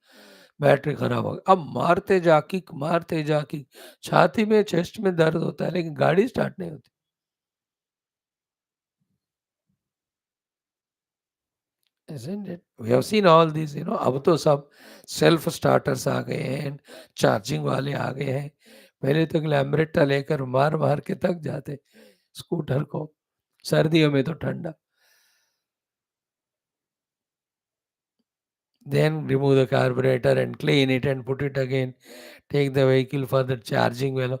battery खराब हो गई अब मारते जा किक छाती में चेस्ट में दर्द होता है लेकिन गाड़ी स्टार्ट नहीं होती Isn't it? We have seen all these, अब तो सब सेल्फ स्टार्टर्स आ गए हैं चार्जिंग वाले आ गए हैं पहले तो लैम्ब्रेटा लेकर मार मार के थक जाते स्कूटर को सर्दियों में तो ठंडा then remove the carburetor and clean it and put it again take the vehicle for the charging well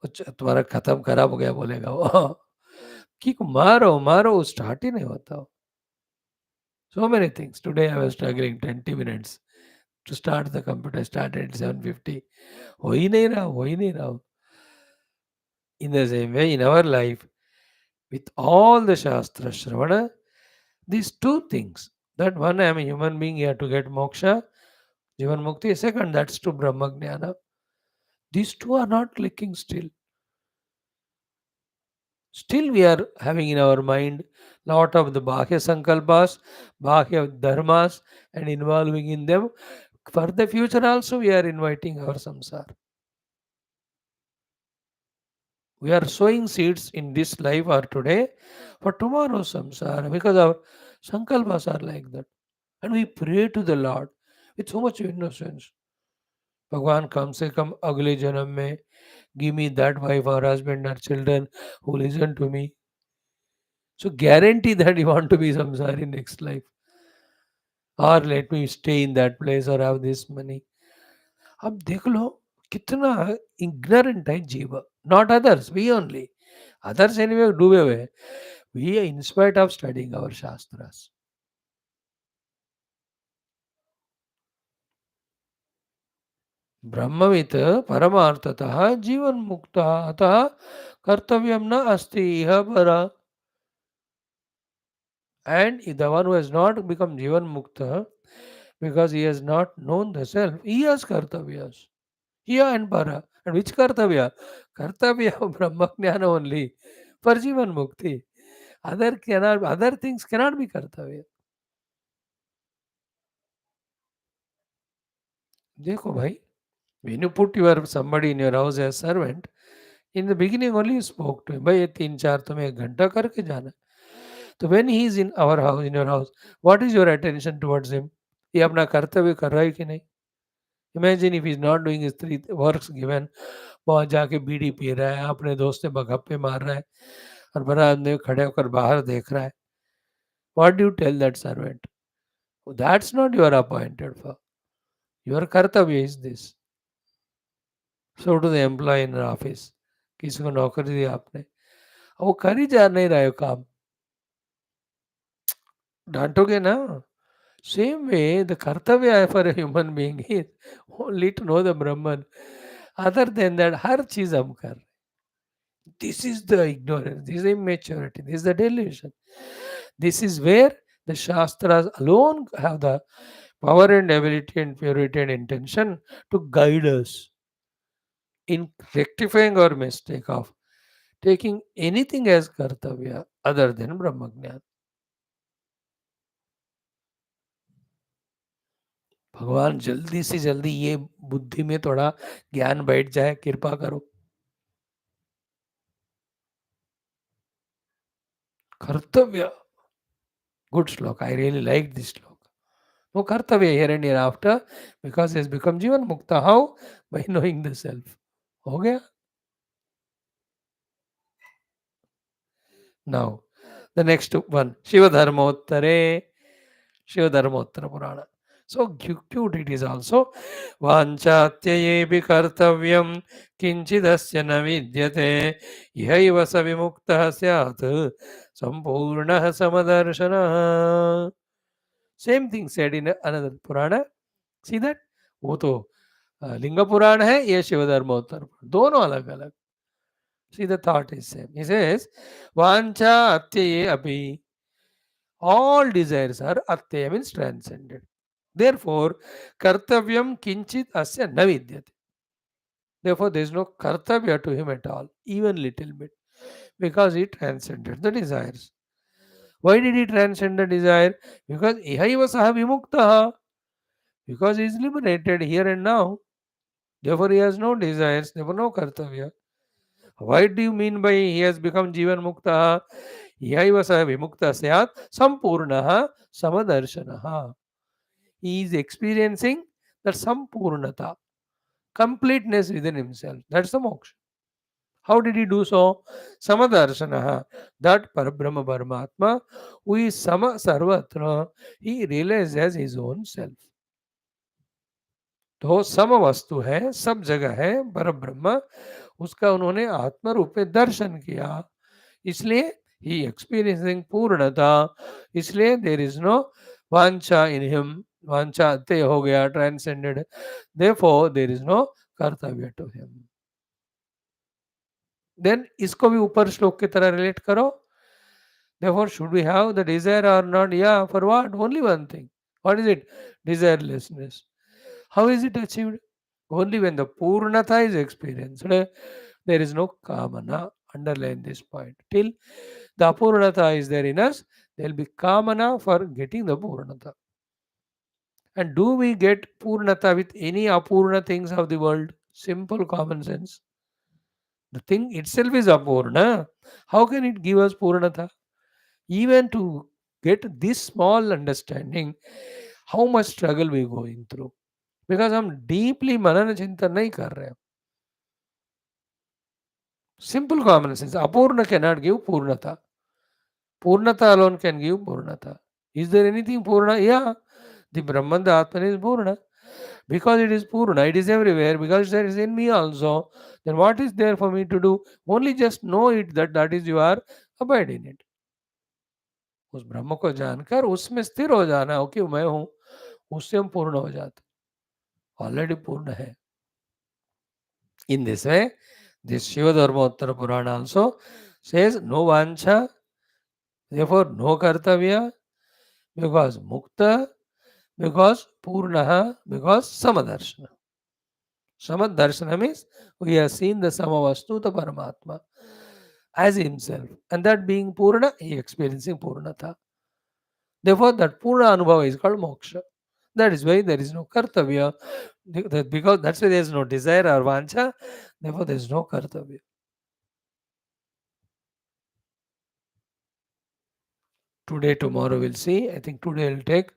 तुम्हारा खत्म खराब हो गया बोलेगा वो किक मारो मारो स्टार्ट ही नहीं होता so many things today I was struggling 20 minutes to start the computer. I started at 7:50. हो ही नहीं रहा हो ही नहीं रहा In the same way, in our life, with all the Shastra Shravana, these two things that one, I am a human being here to get moksha, Jivan Mukti, second, that's to Brahma Jnana. These two are not clicking still. Still, we are having in our mind lot of the Bhakya Sankalpas, Bhakya Dharmas, and involving in them. For the future also, we are inviting our samsara. We are sowing seeds in this life or today for tomorrow's samsara because our sankalpas are like that. And we pray to the Lord with so much innocence. भगवान कम से कम अगले जन्म में give me that wife or husband or children who listen to me. So guarantee that you want to be samsari next life. Or let me stay in that place or have this money. अब देख लो कितना ignorant है जीव. Not others, we only. Others anyway डूबे हुए हैं. We in spite of studying our shastras. ब्रह्मवित् परमार्थतः जीवन मुक्त अतः कर्तव्यम न अस्ति इह परा and the one who has not become jivan mukta because he has not known the self he has kartavyas here and para and which kartavya kartavya of brahma jnana only for jivan mukti other things cannot be kartavya देखो भाई when you put your somebody in your house as servant in the beginning only you spoke to him भाई ये 3-4 तुम्हें 1 घंटा करके जाना तो when he is in our house in your house what is your attention towards him ये अपना कर्तव्य कर रहा है कि नहीं imagine if he is not doing his 3 works given वहाँ जाके बीड़ी पी रहा है अपने दोस्त से गप्पे मार रहा है और बरामदे में खड़े होकर बाहर देख रहा है what do you tell that servant that's not you are appointed for your कर्तव्य is this so to the employee in office किसी को नौकरी दी आपने वो कर ही जा नहीं रहा है काम डांटोगे ना Same way, the kartavya for a human being is only to know the Brahman. Other than that, हर चीज हम कर रहे हैं. This is the ignorance, this is the immaturity, this is the delusion. This is where the Shastras alone have the power and ability and purity and intention to guide us in rectifying our mistake of taking anything as kartavya other than Brahmagyan. भगवान जल्दी से जल्दी ये बुद्धि में थोड़ा ज्ञान बैठ जाए कृपा करो कर्तव्य गुड श्लोक आई रियली लाइक दिस श्लोक वो कर्तव्य here and here after because is become जीवन मुक्त how by knowing the self हो गया now The next one, Shivadharmottare, Shivadharmottara Purana. So cute it is also. Vanchatyyebi kartavyam kinchidasya na vidyate ihaiva sa vimuktah syat sampurnah samadarshana. Same thing said in another Purana. See that? वो तो लिंग पुराण है, ये शिवधर्मोत्तर, दोनों अलग अलग. See, the thought is same. He says, Vancha atyaye api. All desires are atyaya, means transcended. Therefore, kartavyam kinchit asya na vidyate. Therefore, there is no kartavya to him at all, even little bit, because he transcended the desires. Why did he transcend the desire? Because ihaiva saha vimuktaha. Because he is liberated here and now. Therefore, he has no desires, therefore no kartavya. What do you mean by he has become Jivan Mukta? Yaiva sa vimukta syat sampurnaha samadarshanaha. He is experiencing that sampurnata, completeness within himself. That's the moksha. How did he do so? Samadarshanaha, that Parabrahma Paramatma, who is Sama Sarvatra, he realized as his own self. तो सम वस्तु है, सब जगह है, पर ब्रह्म, उसका उन्होंने आत्म रूप में दर्शन किया. इसलिए ही एक्सपीरियंसिंग पूर्णता. इसलिए देर इज नो वांछा इन हिम. वांछा अत्यय हो गया, transcended. Therefore there is no कर्तव्य टू हिम. देन इसको भी ऊपर श्लोक की तरह रिलेट करो. Therefore, should we have the desire or not? Yeah, for what? Only one thing. What is it? Desirelessness. How is it achieved? Only when the Purnata is experienced. There is no Kamana. Underline this point. Till the Apurnata is there in us, there will be Kamana for getting the Purnata. And do we get Purnata with any Apurna things of the world? Simple common sense. The thing itself is Apurna. How can it give us Purnata? Even to get this small understanding, how much struggle we going through. Because हम deeply मनन चिंतन नहीं कर रहे हैं. Simple common sense. Apurna cannot give Purnata. Purnata alone can give Purnata. Is there anything Purna? Yeah. The Brahman, the Atman is Purna. Because it is Purna, it is everywhere. Because it is in me also. Then what is there for me to do? Only just know it, that is you are, abide in it. उस ब्रह्म को जानकर उसमें स्थिर हो जाना हो कि मैं हूं, उससे हम पूर्ण हो जाते. ऑलरेडी पूर्ण है. In this way, this Shiva Dharmottara Purana also says no vancha, therefore no kartavya, because mukta, because purnaha, because samadarshana. Samadarshana means we have seen the samavastu, the Paramatma, as himself. And that being purna, he experiencing purnata. Therefore, that purna anubhava is called moksha. That is why there is no kartavya. Because that's why there is no desire or vancha. Therefore, there is no kartavya. Today, tomorrow we'll see. I think today we'll take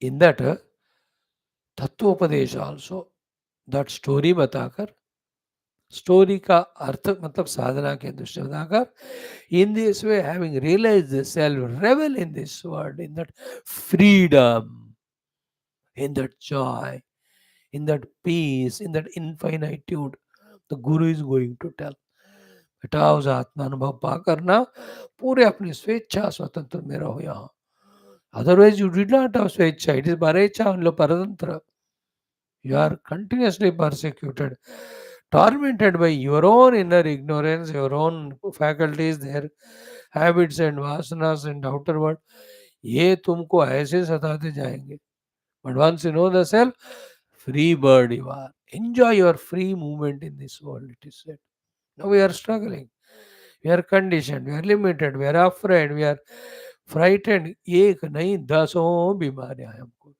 in that तत्वोपदेश also. That story बताकर, story का अर्थ मतलब साधना के दृष्टि बताकर, in this way having realized the self, revel in this word, in that freedom, in that joy, in that peace, in that infinitude. The Guru is going to tell. बेटा उस आत्मा अनुभव पा करना पूरे अपनी स्वेच्छा स्वतंत्र में रहो यहाँ. Otherwise, you did not have swecha. It is parecha only paratantra. You are continuously persecuted, tormented by your own inner ignorance, your own faculties, their habits and vasanas and outer world. ये तुमको ऐसे सताते जाएंगे. But once you know the self, free bird you are. Enjoy your free movement in this world, it is said. Now we are struggling. We are conditioned, we are limited, we are afraid, we are frightened. एक नहीं दसों बीमारियां हैं हमको.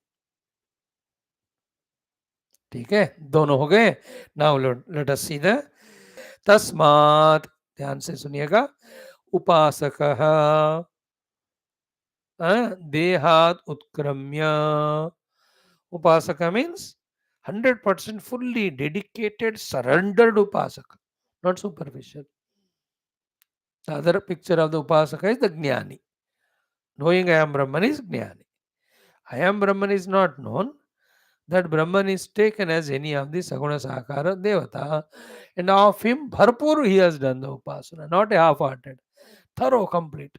ठीक है, दोनों हो गए. Now let us see the तस्मात्. ध्यान से सुनिएगा. उपासकः देहात् उत्क्रम्य. Upasaka means 100% fully dedicated, surrendered Upasaka, not superficial. The other picture of the Upasaka is the Jnani. Knowing I am Brahman is Jnani. I am Brahman is not known. That Brahman is taken as any of the Saguna Sakara Devata, and of him Bharpur he has done the Upasana, not a half-hearted, thorough, complete.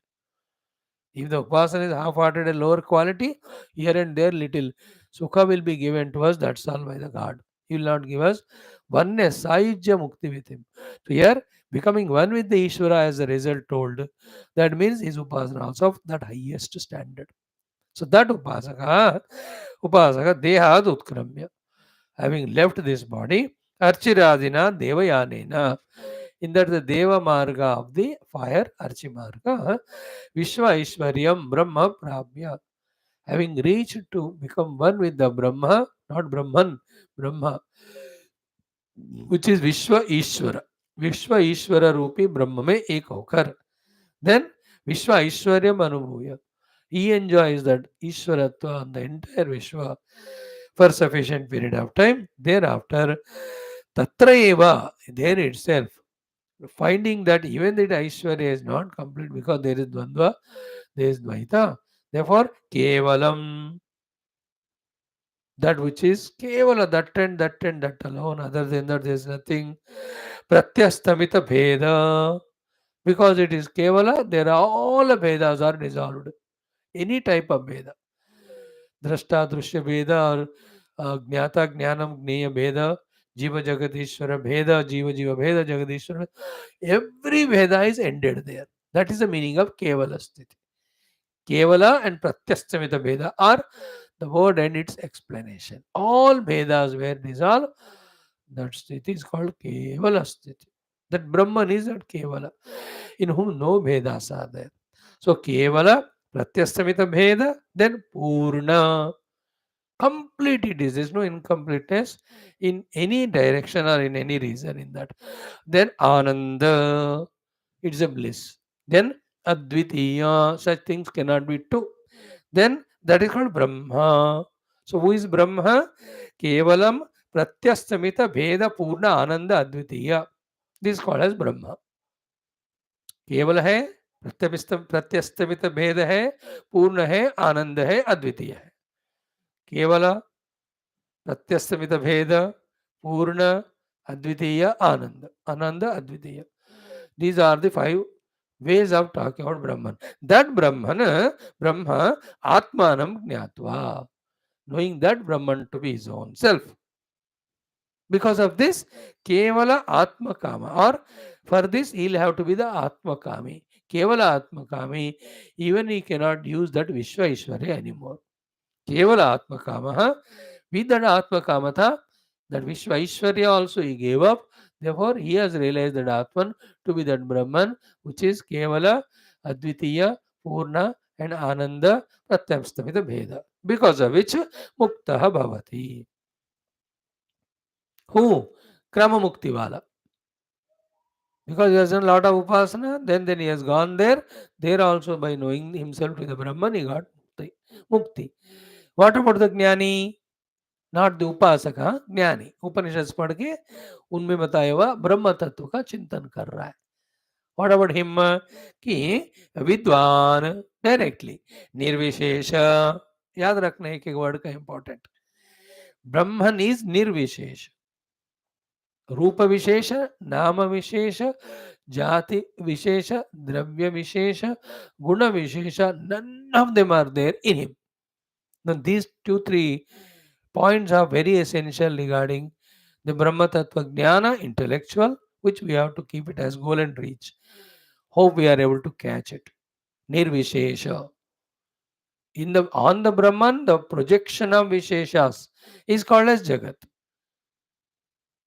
If the Upasana is half-hearted and lower quality, here and there little Sukha will be given to us, that's all by the God. He will not give us oneness, Saijya Mukti with him. So here, becoming one with the Ishvara as the result told, that means his Upasana also of that highest standard. So that Upasaka Dehad Utkramya, having left this body, Archiradina Devayanena, in that the Deva Marga of the fire, Archimarga, Vishwa Ishwaryam Brahma Prabhya, having reached to become one with the Brahma, not Brahman, Brahma, which is Vishwa Ishwara. Vishwa Ishwara Rupi Brahma mein ek hokar. Then Vishwa Ishwaryam Anubhuya. He enjoys that Ishwaratva on the entire Vishwa for sufficient period of time. Thereafter, Tatra Eva, there itself, finding that even that Aishwarya is not complete because there is Dvandva, there is Dvaita. Therefore, Kevalam, that which is Kevala, that alone, other than that, there is nothing. Pratyastamita Bheda, because it is Kevala, there are all the Vedas are dissolved. Any type of Veda. Drashta, Drushya Veda, or Jnata, Jnanam, Gneya Veda, Jiva Jagadishwara Veda, Jiva Veda, Jagadishwara. Every Veda is ended there. That is the meaning of Kevala Sthiti. Kevala and Pratyastamita Veda are the word and its explanation. All Vedas were dissolved. That Sthiti is called Kevala Sthiti. That Brahman is that Kevala, in whom no Vedas are there. So Kevala, Pratyastamita Veda, then Purna. Complete it is. There is no incompleteness in any direction or in any reason in that. Then Ananda, it's a bliss. Then Advitiya, such things cannot be two. Then that is called Brahma. So who is Brahma? Kevalam Pratyastamita Veda Purna Ananda Advitiya. This is called as Brahma. केवल है, प्रत्यस्तमित भेद है, पूर्ण है, आनंद है, अद्वितीय है. केवल प्रत्यस्तमित भेद, पूर्ण, अद्वितीय, आनंद, आनंद, अद्वितीय. These are the 5 ways of talking about Brahman. That Brahma, Atmanam Jnatva, knowing that Brahman to be his own self. Because of this, Kevala Atma Kama, or for this he'll have to be the Atma Kami. Kevala Atma Kami, even he cannot use that Vishwa Ishwarya anymore. Kevala Atma Kama, with that Atma Kamatha, that Vishwa Ishwarya also he gave up. Therefore, he has realized that Atman to be that Brahman, which is Kevala, Advitiya, Purna, and Ananda, Pratyamstamita Bheda. Because of which, Muktaha Bhavati. Who? Krama Mukti Wala. Because he has done a lot of upasana, then he has gone there. There also by knowing himself to the Brahman, he got Mukti. What about the Jnani? Not the Upasaka, Jnani. Upanishads पढ़ के उनमें बताया हुआ ब्रह्म तत्व का चिंतन कर रहा है. What about him? कि विद्वान डायरेक्टली निर्विशेष. याद रखना एक एक वर्ड का इंपॉर्टेंट. ब्रह्मन इज निर्विशेष. रूप विशेष, नाम विशेष, जाति विशेष, द्रव्य विशेष, गुण विशेष, none of them are there in him. Now these 2-3 points are very essential regarding the Brahma Tattva Jnana, intellectual, which we have to keep it as goal and reach. Hope we are able to catch it. Nirvishesha. On the Brahman, the projection of Visheshas is called as Jagat.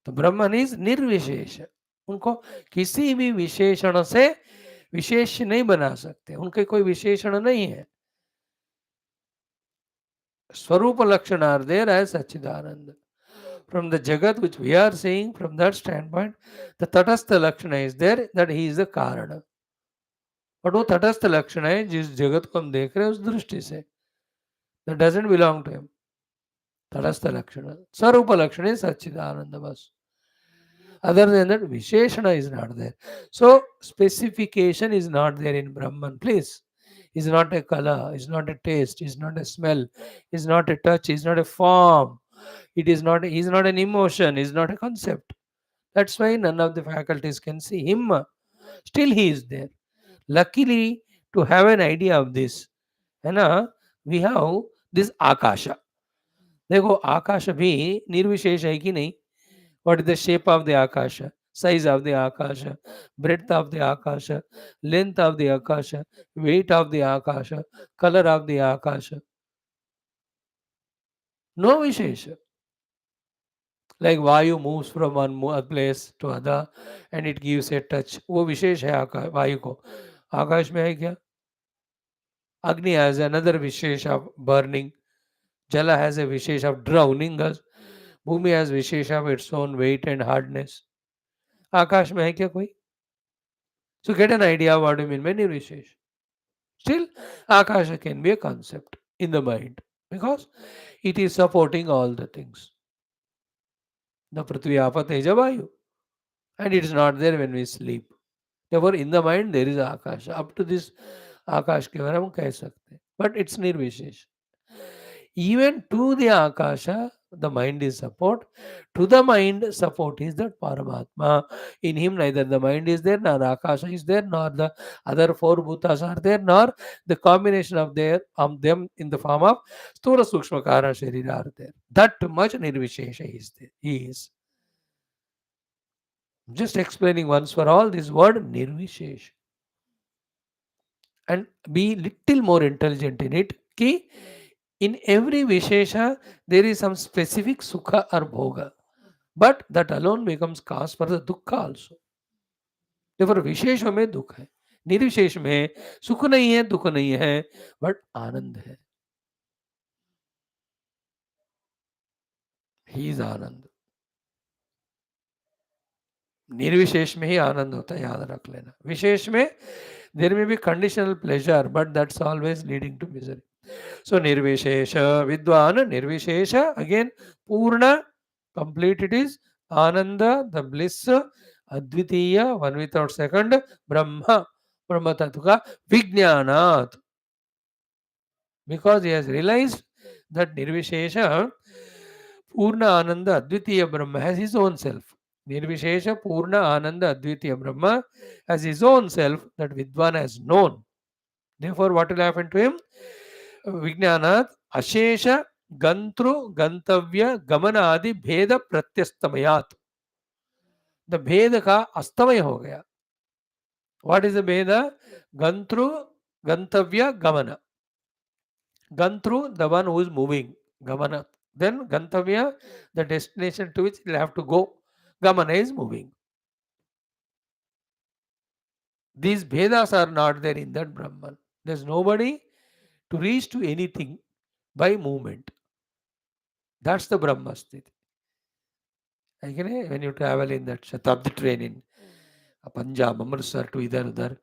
तो ब्रह्मन is निर्विशेष. उनको किसी भी विशेषण से विशेष नहीं बना सकते. उनके कोई विशेषण नहीं है. स्वरूप लक्षण आर देयर एज सच्चिदानंद. From the Jagat which we are seeing, from that standpoint, the Tatastha Lakshana is there, that he is the Karana. But वो तटस्थ लक्षण है जिस जगत को हम देख रहे हैं उस दृष्टि से. That doesn't belong to him. तटस्थ लक्षण, स्वरूप लक्षण है सच्चिदानंद बस. Other than that, Visheshana is not there. So, specification is not there in Brahman. Please. Is not a color, is not a taste, is not a smell, is not a touch, is not a form. It is not an emotion, is not a concept. That's why none of the faculties can see him. Still he is there. Luckily, to have an idea of this, है ना, we have this Akasha. देखो आकाश भी निर्विशेष है कि नहीं? What is the shape of the Akasha? Size of the Akasha, breadth of the Akasha, length of the Akasha, weight of the Akasha, color of the Akasha. No Vishesha. Like Vayu moves from one place to other and it gives a touch. वो विशेष है वायु को. आकाश में है क्या? Agni has another wishes of burning. Jala has a wishes of drowning us. Bhumi has wishes of its own weight and hardness. आकाश में है क्या कोई? So get an idea what I mean by निर्विशेष. Still, Akasha can be a concept in the mind because it is supporting all the things. The Prithvi, Apa, Teja, Vayu. And it is not there when we sleep. Therefore, in the mind there is Akasha. Up to this Akash के बारे में हम कह सकते हैं. But it's निर्विशेष. Even to the Akasha, the mind is support. To the mind, support is that Paramatma. In him, neither the mind is there, nor Akasha is there, nor the other four bhutas are there, nor the combination of them in the form of Sthula Sukshma Kara Sharira are there. That much Nirvishesha is there. He is. Just explaining once for all this word Nirvishesh. And be little more intelligent in it. Ki in every Vishesha, there is some specific Sukha or Bhoga. But that alone becomes cause for the Dukkha also. Therefore, Vishesha में दुख है, निर्विशेष में सुख नहीं है, दुख नहीं है, but आनंद है. He is आनंद. निर्विशेष में ही आनंद होता है, याद रख लेना. विशेष में there may be conditional pleasure, but that's always leading to misery. So Nirvishesha, Vidwan, Nirvishesha, again Purna, complete it is, Ananda, the bliss, Advitiya, one without second, Brahma, Brahma Tattva, Vijnanat. Because he has realized that Nirvishesha, Purna Ananda, Advitiya Brahma has his own self. Nirvishesha, Purna Ananda, Advitiya Brahma has his own self that Vidwan has known. Therefore, what will happen to him? विज्ञानात् अशेष गंतृ गंतव्य गमन आदि भेद प्रत्यस्तमयात्. The भेद का अस्तमय हो गया. What is the भेद? गंतृ गंतव्य गमन. गंतृ the one who is moving, गमन. देन गंतव्य the destination to which you have to go. गमन is moving. These Vedas are not there in that Brahman. There's nobody to reach to anything by movement. That's the Brahma Sthiti. When you travel in that Shatabdi train in Punjab, Amritsar to इधर उधर,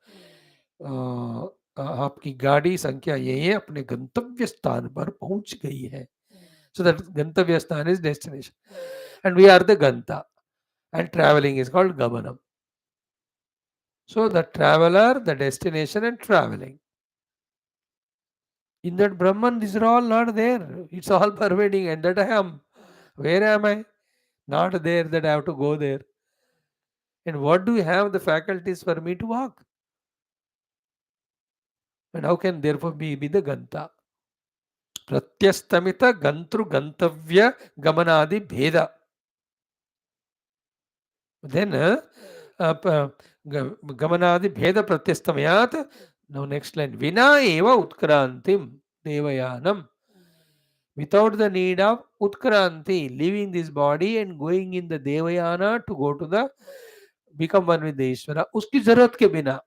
आपकी गाड़ी संख्या यही है, अपने गंतव्य स्थान पर पहुंच गई है. So that गंतव्य स्थान is destination. And we are the Ganta. And traveling is called Gamanam. So the traveler, the destination and traveling. In that Brahman, these are all not there. It's all pervading, and that I am. Where am I? Not there that I have to go there. And what do you have the faculties for me to walk? And how can therefore be the Ganta? Pratyastamita Gantru Gantavya Gamanadi Bheda. Then Gamanadi Bheda Pratyastamayat. Now next line. Vina eva utkrantim devayanam. Without the need of utkranti, leaving this body and going in the devayana to go to the become one with the Ishvara. उसकी जरूरत के बिना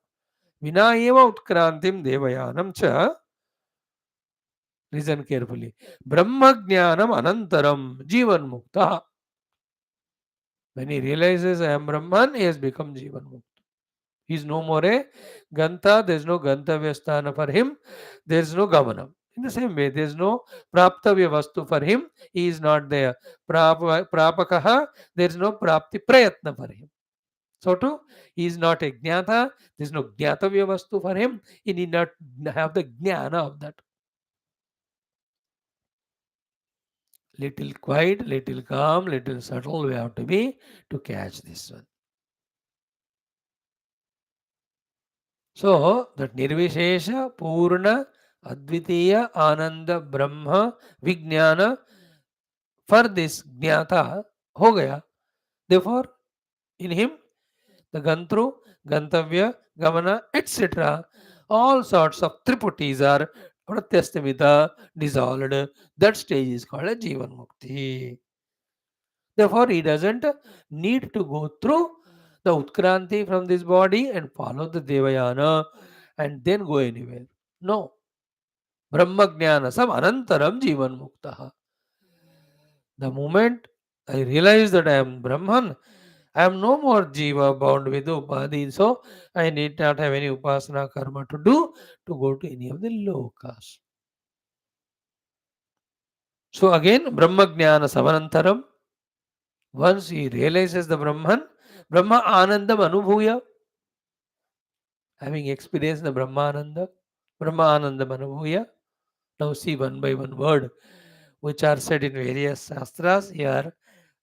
विना एव उत्क्रांतिम देवयानम च. Listen carefully. Brahma jnanam anantaram jivan mukta. When he realizes I am Brahman, he has become jivan mukta. He is no more a Ganta. There is no Gantavya sthana for him. There is no Gamanam. In the same way, there is no praptavya vastu for him. He is not there. Prapakaha, there is no prapti prayatna for him. So too, he is not a jnata. There is no jnatavya vastu for him. He need not have the jnana of that. Little quiet, little calm, little subtle we have to be to catch this one. So that Nirvishesha, Purna, Advitiya, Ananda, Brahma, Vijnana, for this Jnata, ho gaya. Therefore, in him, the Gantru, Gantavya, Gamana, etc., all sorts of triputis are Pratyastamita, dissolved. That stage is called a Jivan Mukti. Therefore, he doesn't need to go through the Utkranti from this body and follow the Devayana and then go anywhere. No. Brahma Jnana Sam Anantaram Jivan Muktaha. The moment I realize that I am Brahman, I am no more Jiva bound with Upadhi. So I need not have any Upasana karma to do to go to any of the lokas. So again, Brahma Jnana Samanantaram. Once he realizes the Brahman, Brahma Anandam Anubhuya, having experienced the Brahmananda, Brahmananda Manubhuya. Now see one by one word which are said in various shastras. Here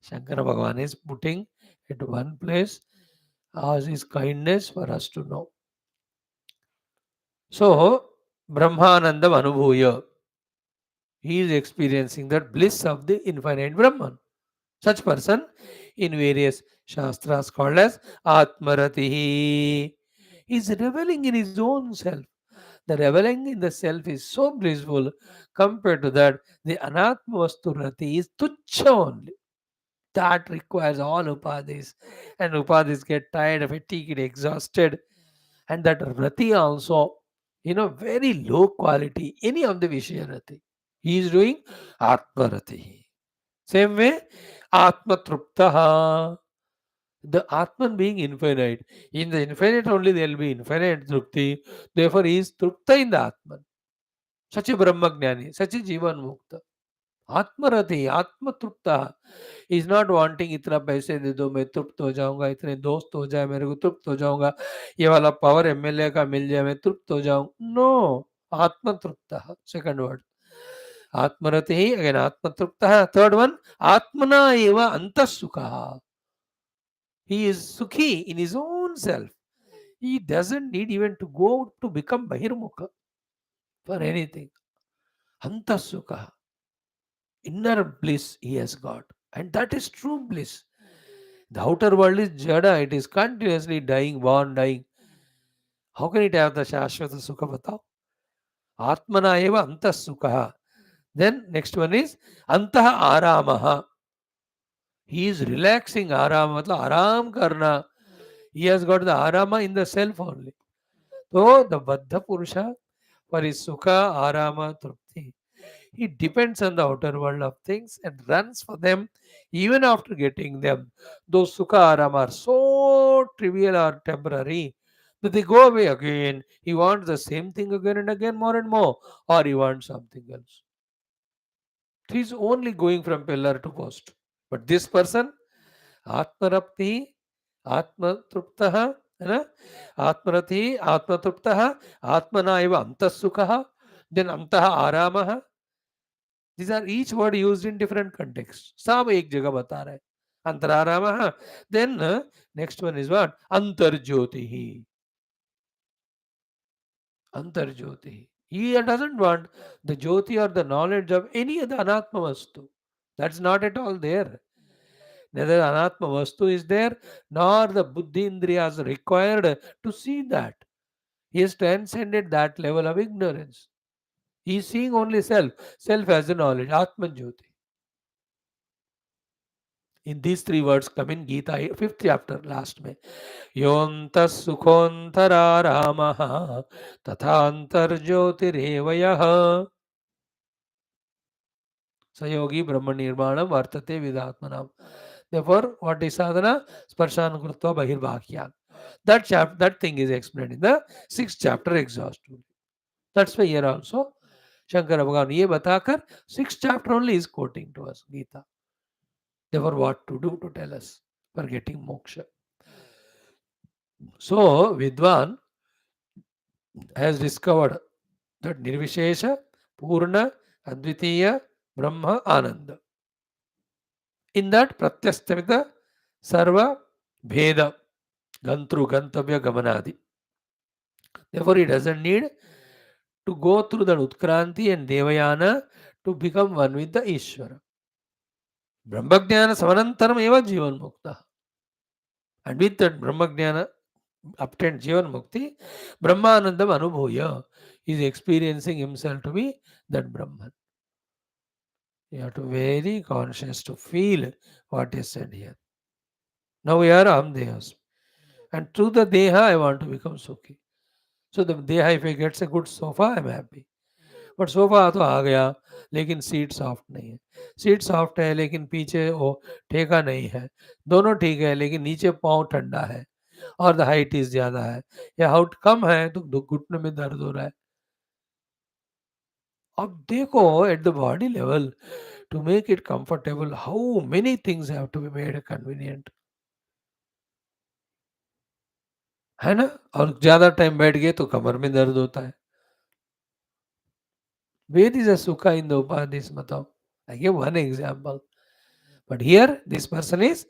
Shankara Bhagavan is putting at one place as his kindness for us to know. So Brahmananda Manubhuya, he is experiencing that bliss of the infinite Brahman. Such person in various shastras called as Atmarati. He is reveling in his own self. The reveling in the self is so blissful. Compared to that, the Anatma Vastu Rati is tuchha only. That requires all upadhis. And upadhis get tired, fatigued, exhausted. And that Rati also, very low quality. Any of the Vishaya Rati. He is doing Atma Rati. Same way, Atma Truptaha. The Atman being infinite. In the infinite only there will be infinite Trupti. Therefore, he is Trupta in the Atman. सच ब्रह्मज्ञानी सच जीवन मुक्त आत्मरति आत्मतृप्ता is not wanting इतना पैसे दे दो मैं तृप्त हो जाऊंगा इतने दोस्त हो जाए मेरे को तृप्त हो जाऊंगा ये वाला पावर एमएलए का मिल जाए मैं तृप्त हो जाऊं नो आत्मतृप्त सेकंड वर्ड आत्मरति अगेन आत्मतृप्त थर्ड वन आत्मना एव अंतःसुखा ही इज सुखी in his own self he doesn't need even to go to become bahirmukha for anything antasukha inner bliss he has got. And that is true bliss. The outer world is jada, it is continuously dying, born, dying. How can it have the Shashwata Sukha Batao? Atmana eva antah sukha. Then next one is antah aramaha. He is relaxing arama, matlab aram karna. He has got the arama in the self only. So the Baddha Purusha for his sukha, arama, trupti, he depends on the outer world of things and runs for them even after getting them. Those sukha aram are so trivial or temporary that they go away again. He wants the same thing again and again, more and more, or he wants something else. He's only going from pillar to post. But this person, Atmarapti, Atmatruptaha, Atmarati, Atmatruptaha, Atmana eva antasukha, then antaha aramaha. These are each word used in different contexts. सब एक जगह बता रहा है. अंतरारामः. Then next one is what? Antarjyotihi. Antarjyotihi. He doesn't want the jyoti or the knowledge of any other anatma vastu. That's not at all there. Neither anatma vastu is there, nor the buddhi indriyas required to see that. He has transcended that level of ignorance. He is seeing only self. Self as a knowledge. Atman jyoti. In these three words come in Gita, fifth chapter, last में. योऽन्तः सुखोऽन्तरारामः तथान्तर्ज्योतिरेवयः स योगी ब्रह्मनिर्वाणं वर्तते विदात्मनाम्. Therefore, what is sadhana? Sparshan krutva bahirbahyat. That thing is explained in the sixth chapter exhaustively. That's why here also Shankar भगवान ये बताकर 6th chapter only is quoting to us Gita. Therefore, what to do to tell us for getting moksha. So, Vidwan has discovered that Nirvishesha, Purna, Advitiya, Brahma, Ananda. In that Pratyastamita, Sarva, Bheda, Gantru, Gantavya, Gamanadi. Therefore, he doesn't need to go through the Utkranti and Devayana to become one with the Ishvara. Brahmajnana Samanantaram eva Jivan Mukta. And with that Brahmajnana obtained Jivan Mukti, Brahmanandam Anubhuya is experiencing himself to be that Brahman. You have to be very conscious to feel what is said here. Now we are Amdehas. And through the Deha, I want to become Sukhi. So the Deha, if he gets a good sofa, I am happy. But sofa तो आ गया लेकिन seat soft नहीं है, seat soft है लेकिन पीछे वो ठेका नहीं है, दोनों ठीक है लेकिन नीचे पाँव ठंडा है और द हाइट इज ज्यादा है या हाइट कम है तो घुटने में दर्द हो रहा है. अब देखो at the body level to make it comfortable how many things have to be made convenient, है ना. और ज्यादा टाइम बैठ गए तो कमर में दर्द होता है. Where is a sukha in the Upanishad? Matao. I give one example. But here, this person is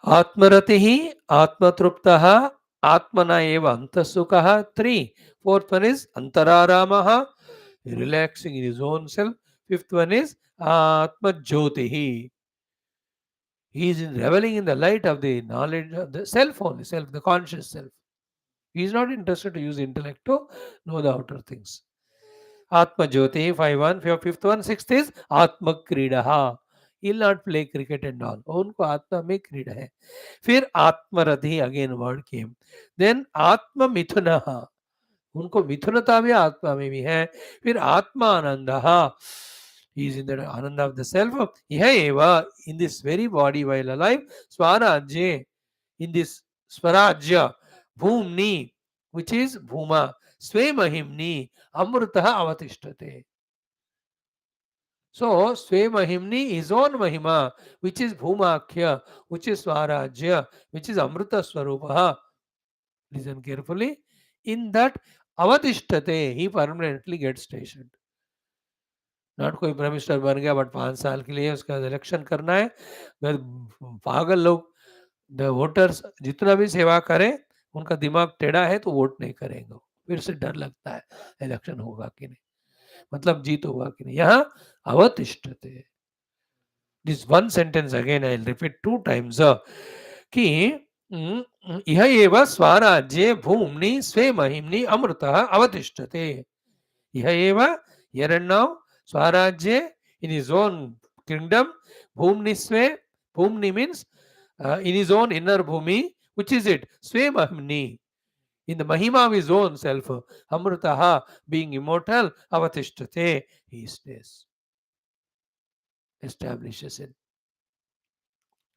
Atmaratihi, Atmatruptaha, Atmana eva Antasukha. 3. Fourth one is Antararamaha, relaxing in his own self. Fifth one is Atmajyotihi. He is reveling in the light of the knowledge of the self only, self, the conscious self. He is not interested to use intellect to know the outer things. Atma Jyoti, 5-1, 5th one, 6th is Atma Kridaha. He'll not play cricket and all. उनको आत्मा में क्रीड़ा है. फिर आत्मरथी, again word came. Then आत्म मिथुनः, उनको मिथुनता भी आत्मा में भी है. फिर आत्मा आनंदः, he is in the ananda of the self. यह एवा, in this very body while alive. स्वराज्ये, in this स्वराज्य. भूमनि, which is भूमा. स्वे महिम्नि अमृतः अवतिष्ठते. So स्वे महिम्नि, his own mahima, which is bhumakhya, which is swarajya, which is amrita swarupaha. Listen carefully. In that avatisthate, he permanently gets stationed. Not कोई prime minister बन गया but 5 साल के लिए उसका इलेक्शन करना है. पागल लोग, द वोटर्स जितना भी सेवा करें उनका दिमाग टेढ़ा है तो वोट नहीं करेंगे. फिर से डर लगता है इलेक्शन होगा कि नहीं, मतलब जीत होगा कि नहीं. यहाँ अवतिष्ठते. This one sentence again I repeat 2 times कि यह एव स्वराज्ये भूम्नि स्वे महिम्नि अमृतः अवतिष्ठते. यह एव, here and now, Swarajye, in his own kingdom. Bhumni Sve, Bhumni means in his own inner Bhumi, which is it? Sve Mahimni, in the Mahima of his own self. Amrutaha, being immortal, Avatishtate, he stays, establishes it.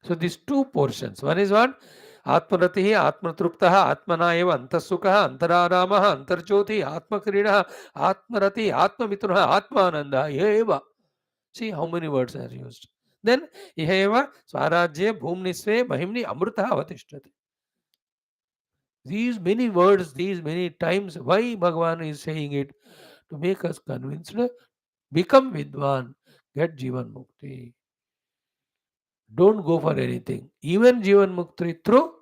So these 2 portions. One is what? Atmaratihi, Atmatruptaha, Atmana eva Antasukha, Antararamaha, Antarjyoti, Atmakridaha, Atmarati, Atmamitunaha, Atmananda, Eva. See how many words are used. Then, Iheva, Swarajye, Bhumnisve, Mahimni, Amrutaha, Avatishtate. These many words, these many times, why Bhagavan is saying it? To make us convinced, become Vidwan, get Jivan Mukti. Don't go for anything. Even Jivan Mukti through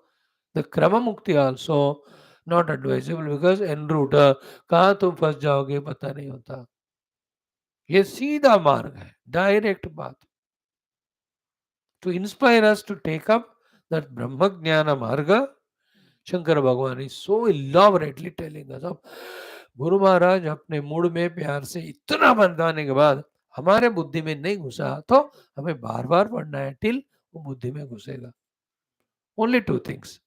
the Krama Mukti also not advisable because en route कहाँ तुम फंस जाओगे पता नहीं होता. ये सीधा मार्ग है, डायरेक्ट बात. To inspire us to take up that Brahma Jnana Marga, Shankara Bhagavan is so elaborately telling us. अब गुरु महाराज अपने मूड में प्यार से इतना बताने के बाद हमारे बुद्धि में नहीं घुसा तो हमें बार बार पढ़ना है टिल वो बुद्धि में घुसेगा. Only 2 things.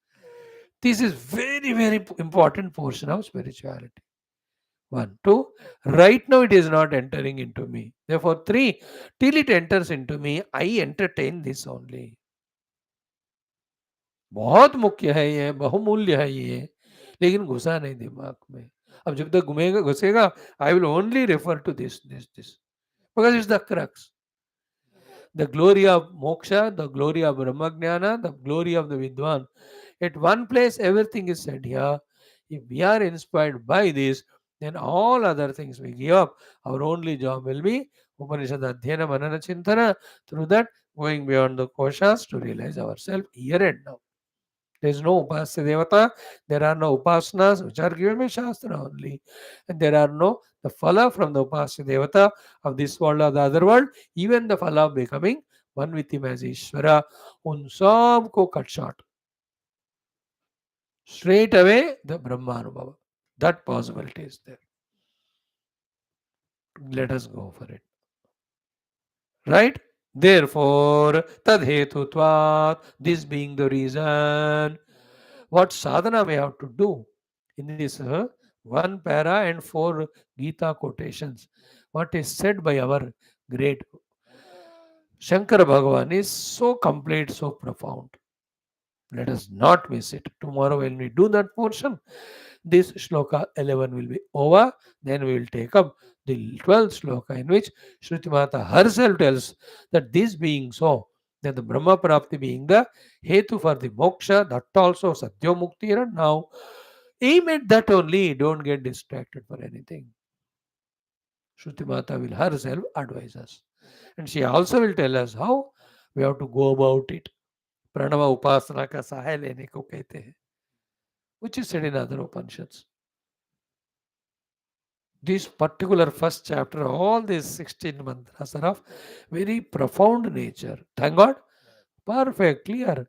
This is very, very important portion of spirituality. 1, 2. Right now it is not entering into me. Therefore 3. Till it enters into me, I entertain this only. बहुत मुख्य है ये, बहुमूल्य है ये, लेकिन घुसा नहीं दिमाग में. अब जब तक घूमेगा घुसेगा, I will only refer to this. Because it's the crux. The glory of moksha, the glory of Brahmagnana, the glory of the Vidwan. At one place, everything is said here. If we are inspired by this, then all other things we give up. Our only job will be Upanishad Adhyana Manana Chintana. Through that, going beyond the koshas to realize ourselves here and now. There is no upasya devata. There are no upasanas which are given by Shastra only. And there are no the phala from the upasya devata of this world or the other world. Even the phala of becoming one with him as Ishvara. उन सब को cut short. Straight away the Brahmanubhava. That possibility is there. Let us go for it. Right? Therefore, tadhetutvat, this being the reason, what sadhana we have to do in this one para and four Gita quotations. What is said by our great Shankara Bhagavan is so complete, so profound. Let us not miss it. Tomorrow, when we do that portion, this shloka 11 will be over. Then we will take up the 12th shloka, in which Shruti Mata herself tells that this being so, that the Brahma Prapti being the Hetu for the moksha, that also Satyo Mukti. And now, aim at that only. Don't get distracted for anything. Shruti Mata will herself advise us. And she also will tell us how we have to go about it. Pranav उपासना का सहाय लेने को कहते हैं, which is said in other Upanishads. This particular first chapter, all these 16 mantras are of very profound nature. Thank God, perfect, clear,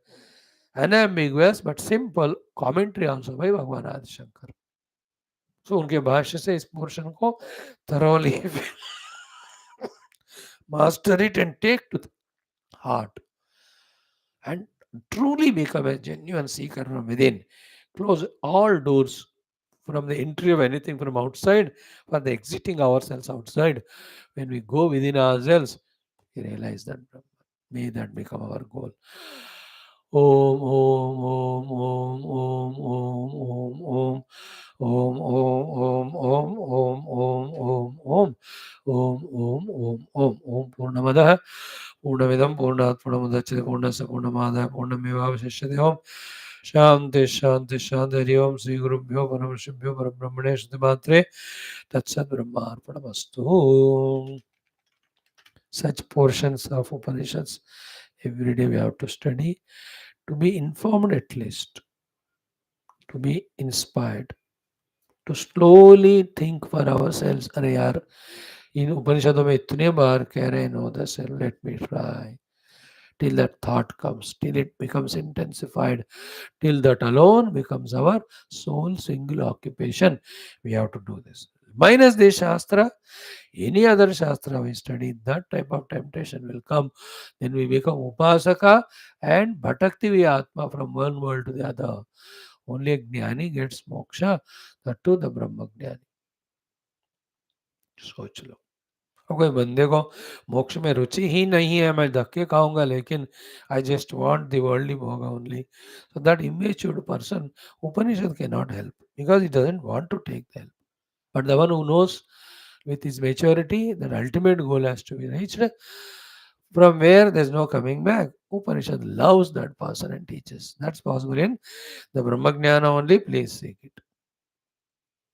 unambiguous but simple commentary also by Bhagavan Adi Shankar. So उनके भाष्य से इस portion को thoroughly master it and take to the heart and truly become a genuine seeker from within. Close all doors from the entry of anything from outside for the exiting ourselves outside. When we go within ourselves, we realize that Brahman. May that become our goal. Om Om Om Om Om Om Om Om Om Om Om Om Om Om Om Om Om Om Om Purnamadaha Purnamidam Purnat Purnamudachyate Purnasya Purnamada Purnamevavashishyate Om Shanti Shanti Shanti Hari Om Sri Gurubhyo Paramashibhyo Parabrahmane Shruti Matre Tatsat Brahmarpanamastu. Such portions of Upanishads every day we have to study, to be informed at least, to be inspired, to slowly think for ourselves. अरे यार इन उपनिषदों में इतने बार कह रहे know the self, let me try. Till that thought comes, till it becomes intensified, till that alone becomes our sole single occupation. We have to do this. Minus this Shastra, any other Shastra we study, that type of temptation will come. Then we become Upasaka and Bhatakti Atma from one world to the other. Only a Jnani gets moksha, that too the Brahma Jnani. सोच लो, कोई बंदे को मोक्ष में रुचि ही नहीं है, मैं धक्के खाऊंगा लेकिन I just want the worldly भोग only, so that immatured person Upanishad can not help because he doesn't want to take the help. But the one who knows with his maturity that ultimate goal has to be reached, from where there's no coming back, Upanishad loves that person and teaches. That's possible in the Brahmajnana only. Please seek it.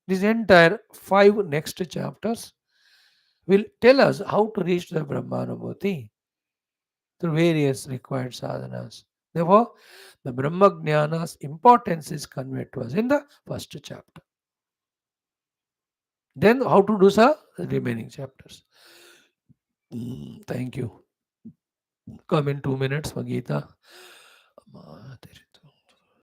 This entire 5 next chapters will tell us how to reach the Brahmanubhuti through various required sadhanas. Therefore, the Brahmajnana's importance is conveyed to us in the first chapter. Then how to do the remaining chapters. Thank you. Come in 2 minutes, Magita.